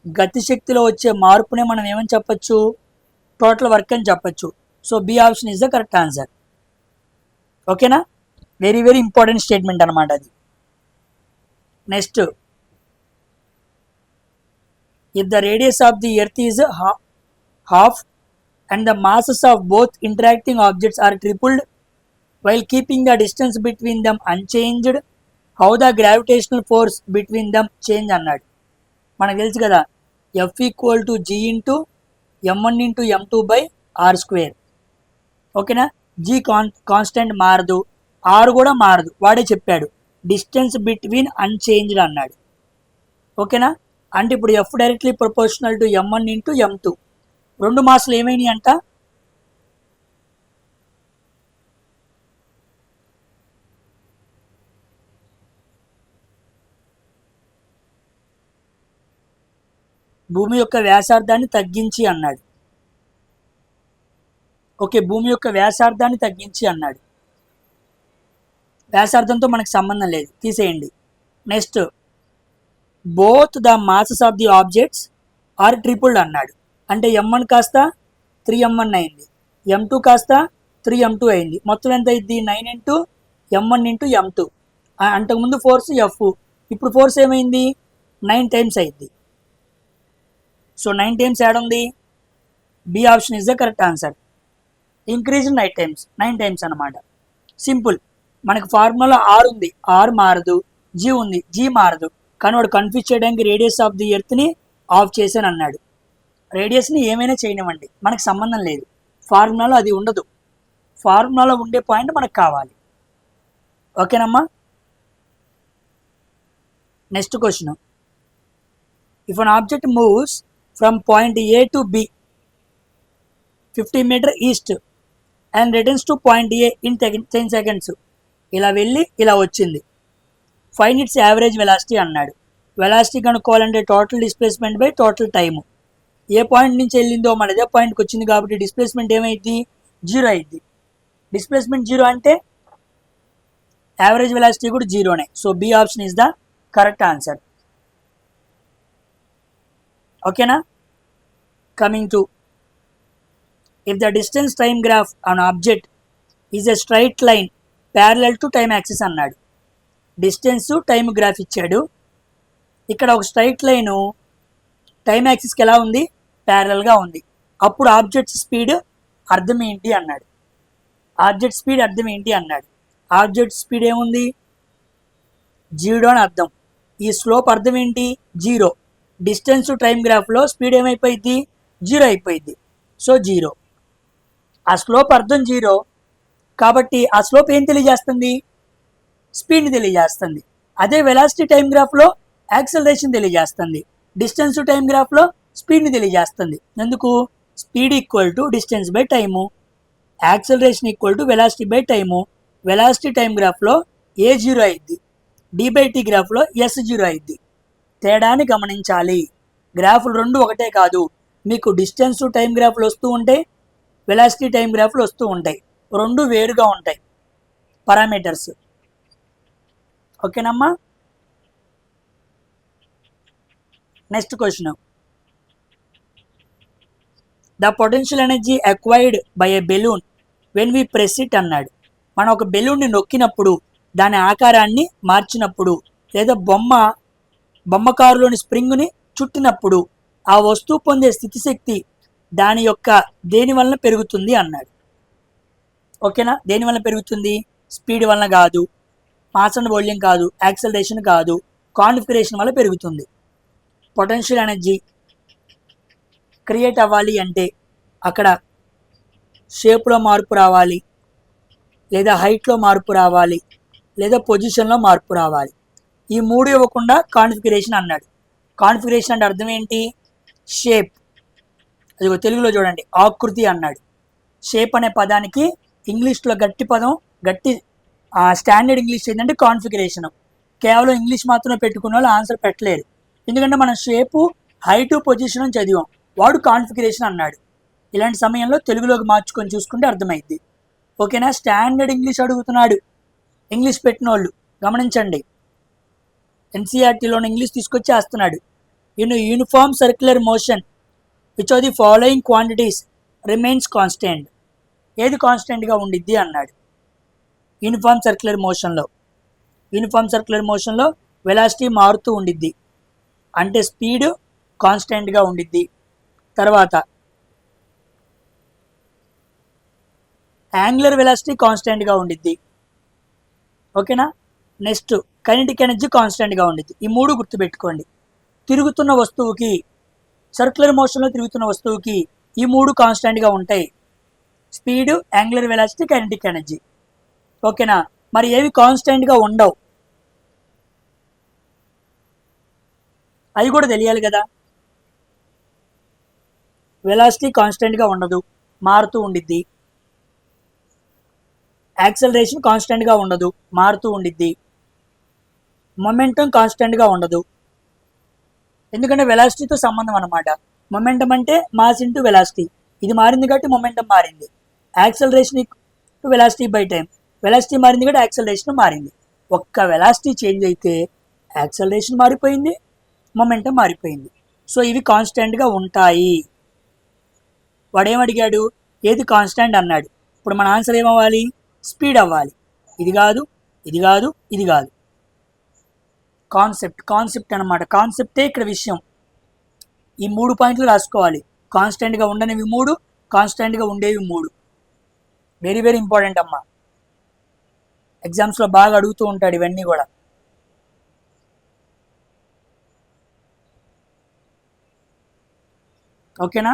గతిశక్తిలో వచ్చే మార్పునే మనం ఏమని చెప్పచ్చు, టోటల్ వర్క్ అని చెప్పచ్చు. So B option is the correct answer. ఓకేనా, వెరీ వెరీ ఇంపార్టెంట్ స్టేట్మెంట్ అనమాట అది. Next, if the radius of the earth is half and the masses of both interacting objects are tripled while keeping the distance between them unchanged, how the gravitational force between them change అన్నాడు. మనకు తెలుసు కదా F equal to G into M1 into M2 by R square. ఓకేనా, G constant మారదు, R కూడా మారదు, వాడే చెప్పాడు డిస్టెన్స్ బిట్వీన్ అన్చేంజ్డ్ అన్నాడు. ఓకేనా, అంటే ఇప్పుడు F directly proportional to M1 into M2. రెండు మాసులు ఏమైనాయి అంట, భూమి యొక్క వ్యాసార్థాన్ని తగ్గించి అన్నాడు. ఓకే, భూమి యొక్క వ్యాసార్థాన్ని తగ్గించి అన్నాడు. వ్యాసార్థంతో మనకు సంబంధం లేదు, తీసేయండి. Next, both the masses of the objects are tripled అన్నాడు. అంటే M1 కాస్త 3M1 అయింది, M2 కాస్త 3M2 అయింది, మొత్తం ఎంత అయింది 9 ఇంటూ M1 ఇంటూ M2. అంతకుముందు ఫోర్స్ F, ఇప్పుడు ఫోర్స్ ఏమైంది 9 టైమ్స్ అయింది. సో 9 టైమ్స్ యాడ్ ఉంది, B option is the correct answer. Increase 9 times, 9 times అనమాట. సింపుల్, మనకు ఫార్ములా ఆర్ ఉంది, ఆర్ మారదు, జీ ఉంది, జీ మారదు, కానీ వాడు కన్ఫ్యూజ్ చేయడానికి రేడియస్ ఆఫ్ ది ఎర్త్ని ఆఫ్ చేశాను అన్నాడు. రేడియస్ని ఏమైనా చేయనివ్వండి, మనకు సంబంధం లేదు, ఫార్ములాలో అది ఉండదు, ఫార్ములాలో ఉండే పాయింట్ మనకు కావాలి. ఓకేనమ్మా. Next question, if an object moves from point A to B 50 meter east and returns to point A in 10 seconds, ఇలా వెళ్ళి ఇలా వచ్చింది, ఫైండ్ ఇట్స్ యావరేజ్ వెలాసిటీ అన్నాడు. వెలాసిటీ కనుక్కోవాలంటే total displacement by total time. ఏ పాయింట్ నుంచి వెళ్ళిందో మన అదే పాయింట్కి వచ్చింది కాబట్టి డిస్ప్లేస్మెంట్ ఏమైంది 0 అయింది. డిస్ప్లేస్మెంట్ 0 అంటే యావరేజ్ వెలాసిటీ కూడా 0నే. So B option is the correct answer. ఓకేనా. Coming to, if the distance time graph on object is a straight line parallel to time axis అన్నాడు. డిస్టెన్స్ టైమ్ గ్రాఫ్ ఇచ్చాడు, ఇక్కడ ఒక స్ట్రైట్ లైను టైమ్ యాక్సిస్కి ఎలా ఉంది, ప్యారలల్గా ఉంది. అప్పుడు ఆబ్జెక్ట్ స్పీడ్ అర్థం ఏంటి అన్నాడు. ఆబ్జెక్ట్ స్పీడ్ అర్థం ఏంటి అన్నాడు. ఆబ్జెక్ట్ స్పీడ్ ఏముంది 0 అని అర్థం. ఈ స్లోప్ అర్థం ఏంటి 0. డిస్టెన్స్ టైమ్ గ్రాఫ్లో స్పీడ్ ఏమైపోయింది 0 అయిపోయింది. సో 0. ఆ స్లోప్ అర్థం 0 కాబట్టి ఆ స్లోప్ ఏం తెలియజేస్తుంది, స్పీడ్ని తెలియజేస్తుంది. అదే వెలాసిటీ టైమ్ గ్రాఫ్లో యాక్సలరేషన్ తెలియజేస్తుంది, డిస్టెన్స్ టైమ్ గ్రాఫ్లో స్పీడ్ని తెలియజేస్తుంది. ఎందుకు, speed equal to distance by time, acceleration equal to velocity by time. Velocity time గ్రాఫ్లో ఏ 0 అయింది, డి/టీ గ్రాఫ్లో S0 అయింది. తేడాన్ని గమనించాలి. గ్రాఫ్లు రెండు ఒకటే కాదు, మీకు డిస్టెన్స్ టైమ్ గ్రాఫ్లు వస్తూ ఉంటాయి, వెలాసిటీ టైమ్ గ్రాఫ్లు వస్తూ ఉంటాయి, రెండు వేరుగా ఉంటాయి పారామీటర్స్. ఓకేనమ్మా. Next question, the potential energy acquired by a balloon when we press it అన్నాడు. మనం ఒక బెలూన్ని నొక్కినప్పుడు, దాని ఆకారాన్ని మార్చినప్పుడు, లేదా బొమ్మకారులోని స్ప్రింగ్ని చుట్టినప్పుడు ఆ వస్తువు పొందే స్థితిశక్తి దాని యొక్క దేని వలన పెరుగుతుంది అన్నాడు. ఓకేనా, దేని వలన పెరుగుతుంది, స్పీడ్ వలన కాదు, మాస్ అండ్ వాల్యూమ్ కాదు, యాక్సలరేషన్ కాదు, కాన్ఫిగరేషన్ వల్ల పెరుగుతుంది. పొటెన్షియల్ ఎనర్జీ క్రియేట్ అవ్వాలి అంటే అక్కడ షేప్లో మార్పు రావాలి, లేదా హైట్లో మార్పు రావాలి, లేదా పొజిషన్లో మార్పు రావాలి. ఈ మూడు ఇవ్వకుండా కాన్ఫిగరేషన్ అన్నాడు. కాన్ఫిగరేషన్ అంటే అర్థం ఏంటి, షేప్. అది తెలుగులో చూడండి, ఆకృతి అన్నాడు. షేప్ అనే పదానికి ఇంగ్లీష్లో గట్టి పదం, గట్టి స్టాండర్డ్ ఇంగ్లీష్ ఏంటంటే కాన్ఫిగరేషన్. కేవలం ఇంగ్లీష్ మాత్రమే పెట్టుకున్న వాళ్ళు ఆన్సర్ పెట్టలేరు, ఎందుకంటే మనం షేపు, హైటు, పొజిషన్ అని చదివాం, వాడు కాన్ఫిగరేషన్ అన్నాడు. ఇలాంటి సమయంలో తెలుగులోకి మార్చుకొని చూసుకుంటే అర్థమైంది. ఓకేనా, స్టాండర్డ్ ఇంగ్లీష్ అడుగుతున్నాడు ఇంగ్లీష్ పెట్టిన వాళ్ళు, గమనించండి. ఎన్సీఆర్టీలోని ఇంగ్లీష్ తీసుకొచ్చి వేస్తున్నాడు. Uniform circular motion which are the following quantities remains constant. ఏది కాన్స్టెంట్గా ఉండిద్ది అన్నాడు. యూనిఫామ్ సర్క్యులర్ మోషన్లో వెలాసిటీ మారుతూ ఉండిద్ది, అంటే స్పీడ్ కాన్స్టెంట్గా ఉండిద్ది. తర్వాత యాంగులర్ వెలాసిటీ కాన్స్టెంట్గా ఉండిద్ది. ఓకేనా. నెక్స్ట్ కైనెటిక్ ఎనర్జీ కాన్స్టెంట్గా ఉండిద్ది. ఈ మూడు గుర్తుపెట్టుకోండి. తిరుగుతున్న వస్తువుకి, సర్క్యులర్ మోషన్లో తిరుగుతున్న వస్తువుకి ఈ మూడు కాన్స్టెంట్గా ఉంటాయి. Speed, angular velocity, kinetic energy. ఓకేనా. మరి ఏవి కాన్స్టెంట్గా ఉండవు అవి కూడా తెలియాలి కదా. వెలాసిటీ కాన్స్టెంట్గా ఉండదు, మారుతూ ఉండిద్ది. యాక్సలరేషన్ కాన్స్టెంట్గా ఉండదు, మారుతూ ఉండిద్ది. మొమెంటం కాన్స్టెంట్గా ఉండదు, ఎందుకంటే వెలాసిటీతో సంబంధం అనమాట. మొమెంటం అంటే మాస్ ఇంటూ వెలాసిటీ. ఇది మారింది కాబట్టి మొమెంటం మారింది. Acceleration to velocity by time. Velocity మారింది కాబట్టి యాక్సలరేషన్ మారింది. ఒక్క వెలాసిటీ చేంజ్ అయితే యాక్సలరేషన్ మారిపోయింది, మొమెంటం మారిపోయింది. సో ఇవి కాన్స్టెంట్గా ఉంటాయి. వాడేమడిగాడు, ఏది కాన్స్టెంట్ అన్నాడు. ఇప్పుడు మన ఆన్సర్ ఏమవ్వాలి, స్పీడ్ అవ్వాలి. ఇది కాదు, ఇది కాదు, ఇది కాదు. కాన్సెప్ట్ అనమాట. కాన్సెప్టే ఇక్కడ విషయం. ఈ 3 పాయింట్లు రాసుకోవాలి. కాన్స్టెంట్గా ఉండనివి 3, కాన్స్టెంట్గా ఉండేవి 3. వెరీ వెరీ ఇంపార్టెంట్ అమ్మా. ఎగ్జామ్స్లో బాగా అడుగుతూ ఉంటాడు ఇవన్నీ కూడా. ఓకేనా.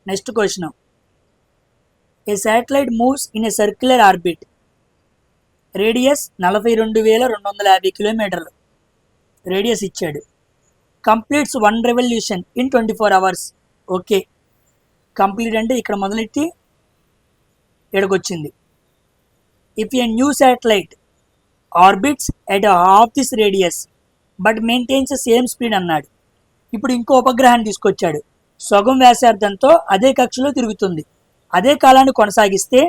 Next question. A satellite moves in a circular orbit. Radius 42,250 కిలోమీటర్లు రేడియస్ ఇచ్చాడు. Completes 1 revolution in 24 hours. Okay, complete అంటే ఇక్కడ మొదలెట్టి ఎడకొచ్చింది. If a new satellite orbits at half this radius but maintains same speed అన్నాడు. ఇప్పుడు ఇంకో ఉపగ్రహాన్ని తీసుకొచ్చాడు. సగం వ్యాసార్థంతో అదే కక్షలో తిరుగుతుంది. అదే కాలాన్ని కొనసాగిస్తే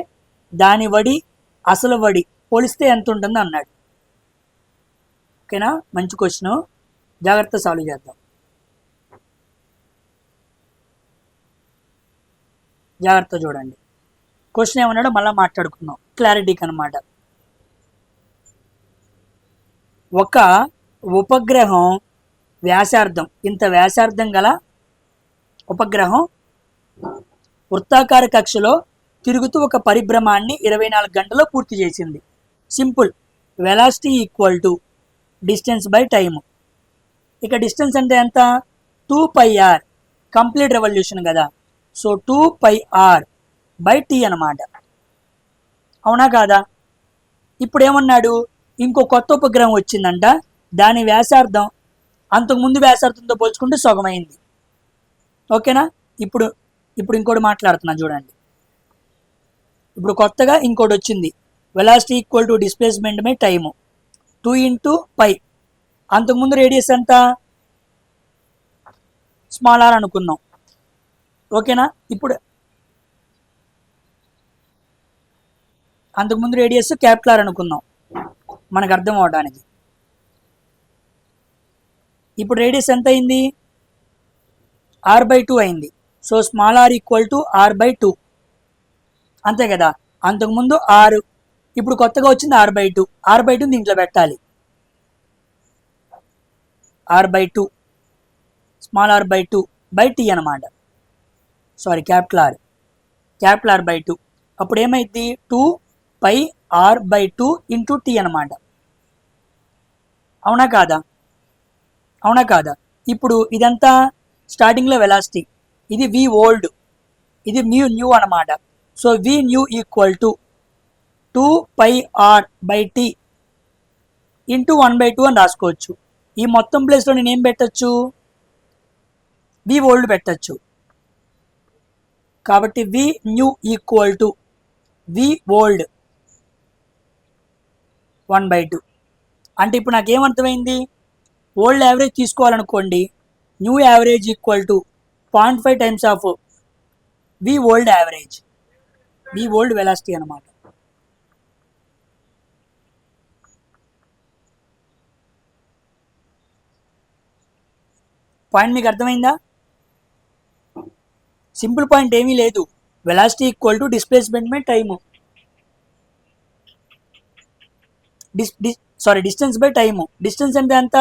దాని వడి అసలు వడి పోలిస్తే ఎంత ఉంటుంది అన్నాడు. ఓకేనా, మంచి క్వశ్చన్. జాగ్రత్త సాల్వ్ చేద్దాం. జాగ్రత్త చూడండి. క్వశ్చన్ ఏమన్నాడో మళ్ళీ మాట్లాడుకుందాం క్లారిటీకి అనమాట. ఒక ఉపగ్రహం వ్యాసార్థం, ఇంత వ్యాసార్థం గల ఉపగ్రహం వృత్తాకార కక్షలో తిరుగుతూ ఒక పరిభ్రమాన్ని 24 గంటల్లో పూర్తి చేసింది. Simple. Velocity equal to distance by time. ఇక డిస్టెన్స్ అంటే ఎంత, 2πr. కంప్లీట్ రెవల్యూషన్ కదా. సో 2πr బై టీ అనమాట. అవునా కాదా. ఇప్పుడు ఏమన్నాడు, ఇంకో కొత్త ఉపగ్రహం వచ్చిందంట. దాని వ్యాసార్థం అంతకుముందు వ్యాసార్థంతో పోల్చుకుంటే సగమైంది. ఓకేనా. ఇప్పుడు ఇంకోటి మాట్లాడుతున్నా చూడండి. ఇప్పుడు కొత్తగా ఇంకోటి వచ్చింది. Velocity equal to displacement by time 2 × π. అంతకుముందు రేడియస్ ఎంత, స్మాల్ ఆర్ అనుకున్నాం. ఓకేనా. ఇప్పుడు అంతకుముందు రేడియస్ క్యాపిటల్ ఆర్ అనుకుందాం మనకు అర్థం అవడానికి. ఇప్పుడు రేడియస్ ఎంత అయింది, r/2 అయింది. So small R equal to r/2. అంతే కదా. అంతకుముందు 6, ఇప్పుడు కొత్తగా వచ్చింది r/2. r/2 దీంట్లో పెట్టాలి. r/2 small r/2 by T అనమాట. Sorry, capital r/2. అప్పుడు ఏమైంది, 2πr/2 ఇంటూ టీ అనమాట. అవునా కాదా. ఇప్పుడు ఇదంతా స్టార్టింగ్లో వెలాసిటీ, ఇది v ఓల్డ్, ఇది మ్యూ న్యూ అనమాట. So v new equal to 2πr/t into 1/2 అని రాసుకోవచ్చు. ఈ మొత్తం ప్లేస్లో నేను ఏం పెట్టచ్చు, v ఓల్డ్ పెట్టచ్చు. కాబట్టి v new equal to v old 1/2. అంటే ఇప్పుడు నాకేమర్థమైంది, ఓల్డ్ యావరేజ్ తీసుకోవాలనుకోండి, new average equal to 0.5 times of V old average, V old velocity అనమాట. పాయింట్ మీకు అర్థమైందా. సింపుల్ పాయింట్ ఏమీ లేదు. Velocity equal to displacement by time, distance by time. Distance అంటే ఎంత,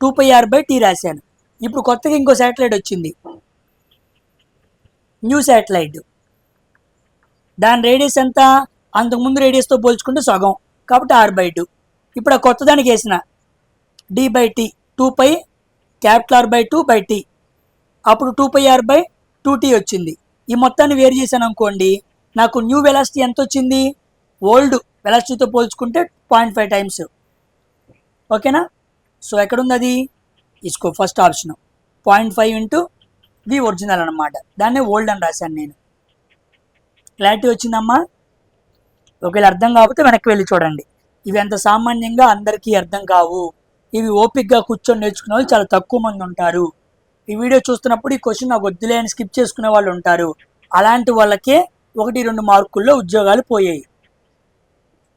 2πr/t రాశాను. ఇప్పుడు కొత్తగా ఇంకో శాటిలైట్ వచ్చింది, న్యూ శాటిలైట్. దాని రేడియస్ ఎంత, అంతకుముందు రేడియస్తో పోల్చుకుంటే సగం, కాబట్టి r/2. ఇప్పుడు ఆ కొత్త దానికి వేసిన d/t 2π R/2/t, అప్పుడు 2πr/2t వచ్చింది. ఈ మొత్తాన్ని వేరు చేశాను అనుకోండి, నాకు న్యూ వెలాసిటీ ఎంత వచ్చింది, ఓల్డ్ వెలాసిటీతో పోల్చుకుంటే 0.5 టైమ్స్. ఓకేనా? సో ఎక్కడుంది అది, ఇసుకో first option 0.5 into V original అనమాట, దాన్నే ఓల్డ్ అని రాశాను నేను. క్లారిటీ వచ్చిందమ్మా? ఒకవేళ అర్థం కాకపోతే వెనక్కి వెళ్ళి చూడండి. ఇవి అంత సామాన్యంగా అందరికీ అర్థం కావు, ఇవి ఓపిక్గా కూర్చొని నేర్చుకునే వాళ్ళు చాలా తక్కువ మంది ఉంటారు. ఈ వీడియో చూస్తున్నప్పుడు ఈ క్వశ్చన్ నాకు వద్దులే అని స్కిప్ చేసుకునే వాళ్ళు ఉంటారు. అలాంటి వాళ్ళకే 1-2 మార్కుల్లో ఉద్యోగాలు పోయాయి.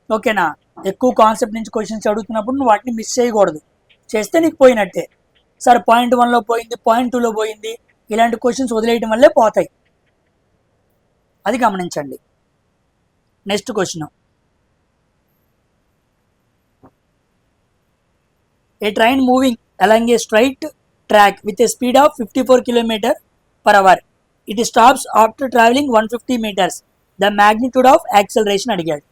ఓకేనా? ఎక్కువ కాన్సెప్ట్ నుంచి క్వశ్చన్స్ అడుగుతున్నప్పుడు నువ్వు వాటిని మిస్ చేయకూడదు, చేస్తే నీకు పోయినట్టే. సరే పాయింట్ 1లో పోయింది, పాయింట్ 2లో పోయింది, ఇలాంటి క్వశ్చన్స్ వదిలేయడం వల్లే పోతాయి, అది గమనించండి. Next question, A train moving along a straight track with a speed of 54 km/h. It stops after traveling 150 meters. The magnitude of acceleration అడిగాడు.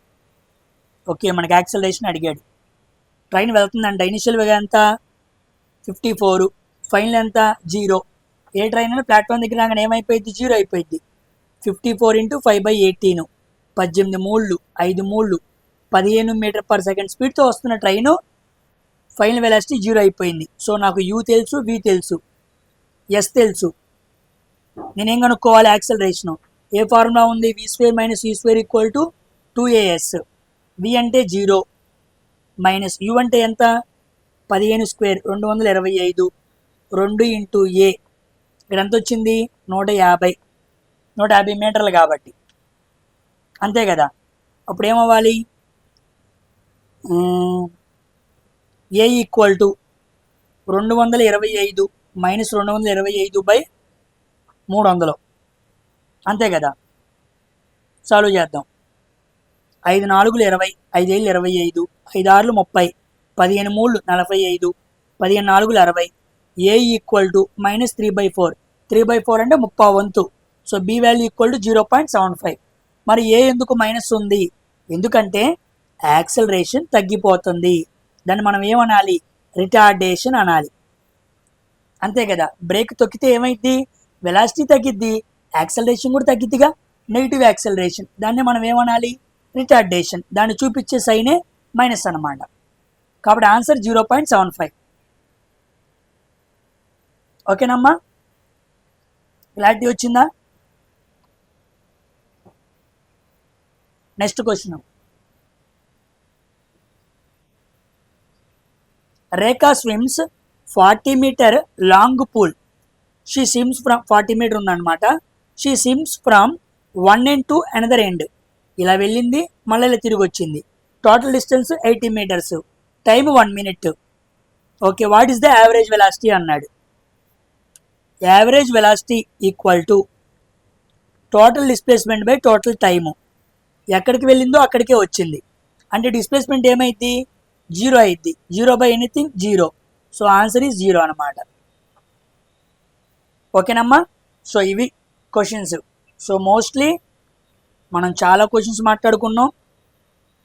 ఓకే, మనకి యాక్సలరేషన్ అడిగాడు. ట్రైన్ వెళ్తుందంట, ఇనిషియల్ వేగం ఎంత 54, ఫైనల్ ఎంత 0. ఏ ట్రైన్ అయినా ప్లాట్ఫామ్ దగ్గర రాగానే ఏమైపోయింది, 0 అయిపోయింది. 54 × 5/18, 18 మూళ్ళు 5 మూళ్ళు 15 మీటర్/సెకండ్ స్పీడ్తో వస్తున్న ట్రైను ఫైనల్ వెలాసిటీ 0 అయిపోయింది. సో నాకు యూ తెలుసు, వి తెలుసు, ఎస్ తెలుసు. నేనేం కనుక్కోవాలి, యాక్సలరేషను. ఏ ఫార్ములా ఉంది, v² - u² = 2as. వి అంటే 0 మైనస్ యూ అంటే ఎంత 15² 225, 2 × a, ఇక్కడ ఎంత వచ్చింది 150 మీటర్లు కాబట్టి, అంతే కదా. అప్పుడు ఏమవ్వాలి, a = 225 - 225/300, అంతే కదా. సాల్వ్ చేద్దాం. 5 × 4 = 20, 5 × 5 = 25, 5 × 6 = 30, 15 మూళ్ళు 45, 15 × 4 = 60. a = -3/4, 3/4 అంటే 30 వంతు. So b value = 0.75. మరి ఏ ఎందుకు మైనస్ ఉంది, ఎందుకంటే యాక్సలరేషన్ తగ్గిపోతుంది, దాన్ని మనం ఏమనాలి, రిటార్డేషన్ అనాలి, అంతే కదా. బ్రేక్ తొక్కితే ఏమైంది, వెలాసిటీ తగ్గిద్ది, యాక్సలరేషన్ కూడా తగ్గిద్దిగా, నెగిటివ్ యాక్సలరేషన్, దాన్ని మనం ఏమనాలి, రిటార్డేషన్. దాన్ని చూపించే సైనే మైనస్ అన్నమాట. కాబట్టి ఆన్సర్ 0.75. ఓకేనమ్మా, క్లారిటీ వచ్చిందా? Next question, Rekha swims 40 meter long pool. She swims from 40 meter ఉందన్నమాట. She swims from one end to another end. ఇలా వెళ్ళింది, మళ్ళీ ఇలా తిరిగి వచ్చింది. Total distance 80 meters, time 1 minute. Okay, what is the average velocity అన్నాడు. Average velocity = total displacement by total time. ఎక్కడికి వెళ్ళిందో అక్కడికే వచ్చింది, అంటే డిస్ప్లేస్మెంట్ ఏమైంది, 0 అయింది. 0 by anything 0. So answer is 0 అనమాట. ఓకేనమ్మా. సో ఇవి క్వశ్చన్స్. సో మోస్ట్లీ మనం చాలా క్వశ్చన్స్ మాట్లాడుకున్నాం.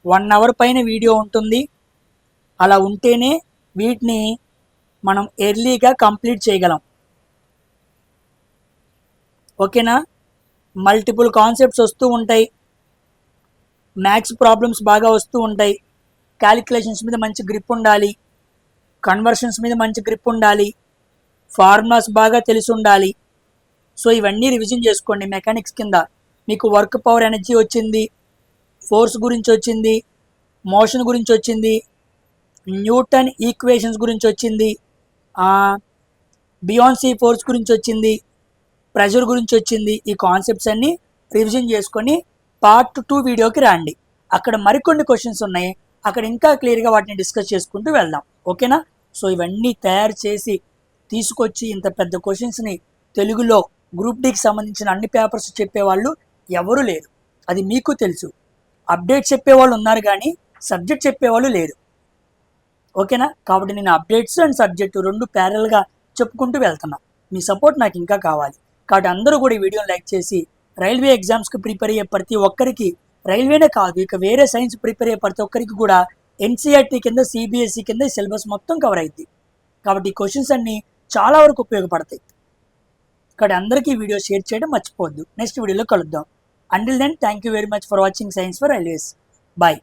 1 hour పైన వీడియో ఉంటుంది. అలా ఉంటేనే వీటిని మనం ఎర్లీగా కంప్లీట్ చేయగలం. ఓకేనా? మల్టిపుల్ కాన్సెప్ట్స్ వస్తూ ఉంటాయి, మ్యాథ్స్ ప్రాబ్లమ్స్ బాగా వస్తూ ఉంటాయి. క్యాలిక్యులేషన్స్ మీద మంచి గ్రిప్ ఉండాలి, కన్వర్షన్స్ మీద మంచి గ్రిప్ ఉండాలి, ఫార్ములాస్ బాగా తెలిసి ఉండాలి. సో ఇవన్నీ రివిజన్ చేసుకోండి. మెకానిక్స్ కింద మీకు వర్క్ పవర్ ఎనర్జీ వచ్చింది, ఫోర్స్ గురించి వచ్చింది, మోషన్ గురించి వచ్చింది, న్యూటన్ ఈక్వేషన్స్ గురించి వచ్చింది, బియాన్సీ ఫోర్స్ గురించి వచ్చింది, ప్రెషర్ గురించి వచ్చింది. ఈ కాన్సెప్ట్స్ అన్నీ రివిజన్ చేసుకొని పార్ట్ 2 వీడియోకి రండి. అక్కడ మరికొన్ని క్వశ్చన్స్ ఉన్నాయి, అక్కడ ఇంకా క్లియర్గా వాటిని డిస్కస్ చేసుకుంటూ వెళ్దాం. ఓకేనా? సో ఇవన్నీ తయారు చేసి తీసుకొచ్చి ఇంత పెద్ద క్వశ్చన్స్ని తెలుగులో గ్రూప్ డికి సంబంధించిన అన్ని పేపర్స్ చెప్పేవాళ్ళు ఎవరు లేరు, అది మీకు తెలుసు. అప్డేట్ చెప్పేవాళ్ళు ఉన్నారు కానీ సబ్జెక్ట్ చెప్పేవాళ్ళు లేరు. ఓకేనా? కాబట్టి నేను అప్డేట్స్ అండ్ సబ్జెక్టు 2 ప్యారల్గా చెప్పుకుంటూ వెళ్తున్నా. మీ సపోర్ట్ నాకు ఇంకా కావాలి. కాబట్టి అందరూ కూడా ఈ వీడియోని లైక్ చేసి రైల్వే ఎగ్జామ్స్కి ప్రిపేర్ అయ్యే ప్రతి ఒక్కరికి, రైల్వేనే కాదు ఇక వేరే సైన్స్ ప్రిపేర్ అయ్యే ప్రతి ఒక్కరికి కూడా ఎన్సీఆర్టీ కింద సిబిఎస్ఈ కింద ఈ సిలబస్ మొత్తం కవర్ అవుతుంది. కాబట్టి ఈ క్వశ్చన్స్ అన్నీ చాలా వరకు ఉపయోగపడతాయి. ఇక్కడ అందరికీ వీడియో షేర్ చేయడం మర్చిపోవద్దు. నెక్స్ట్ వీడియోలో కలుద్దాం. Until then thank you very much for watching science for railways. Bye.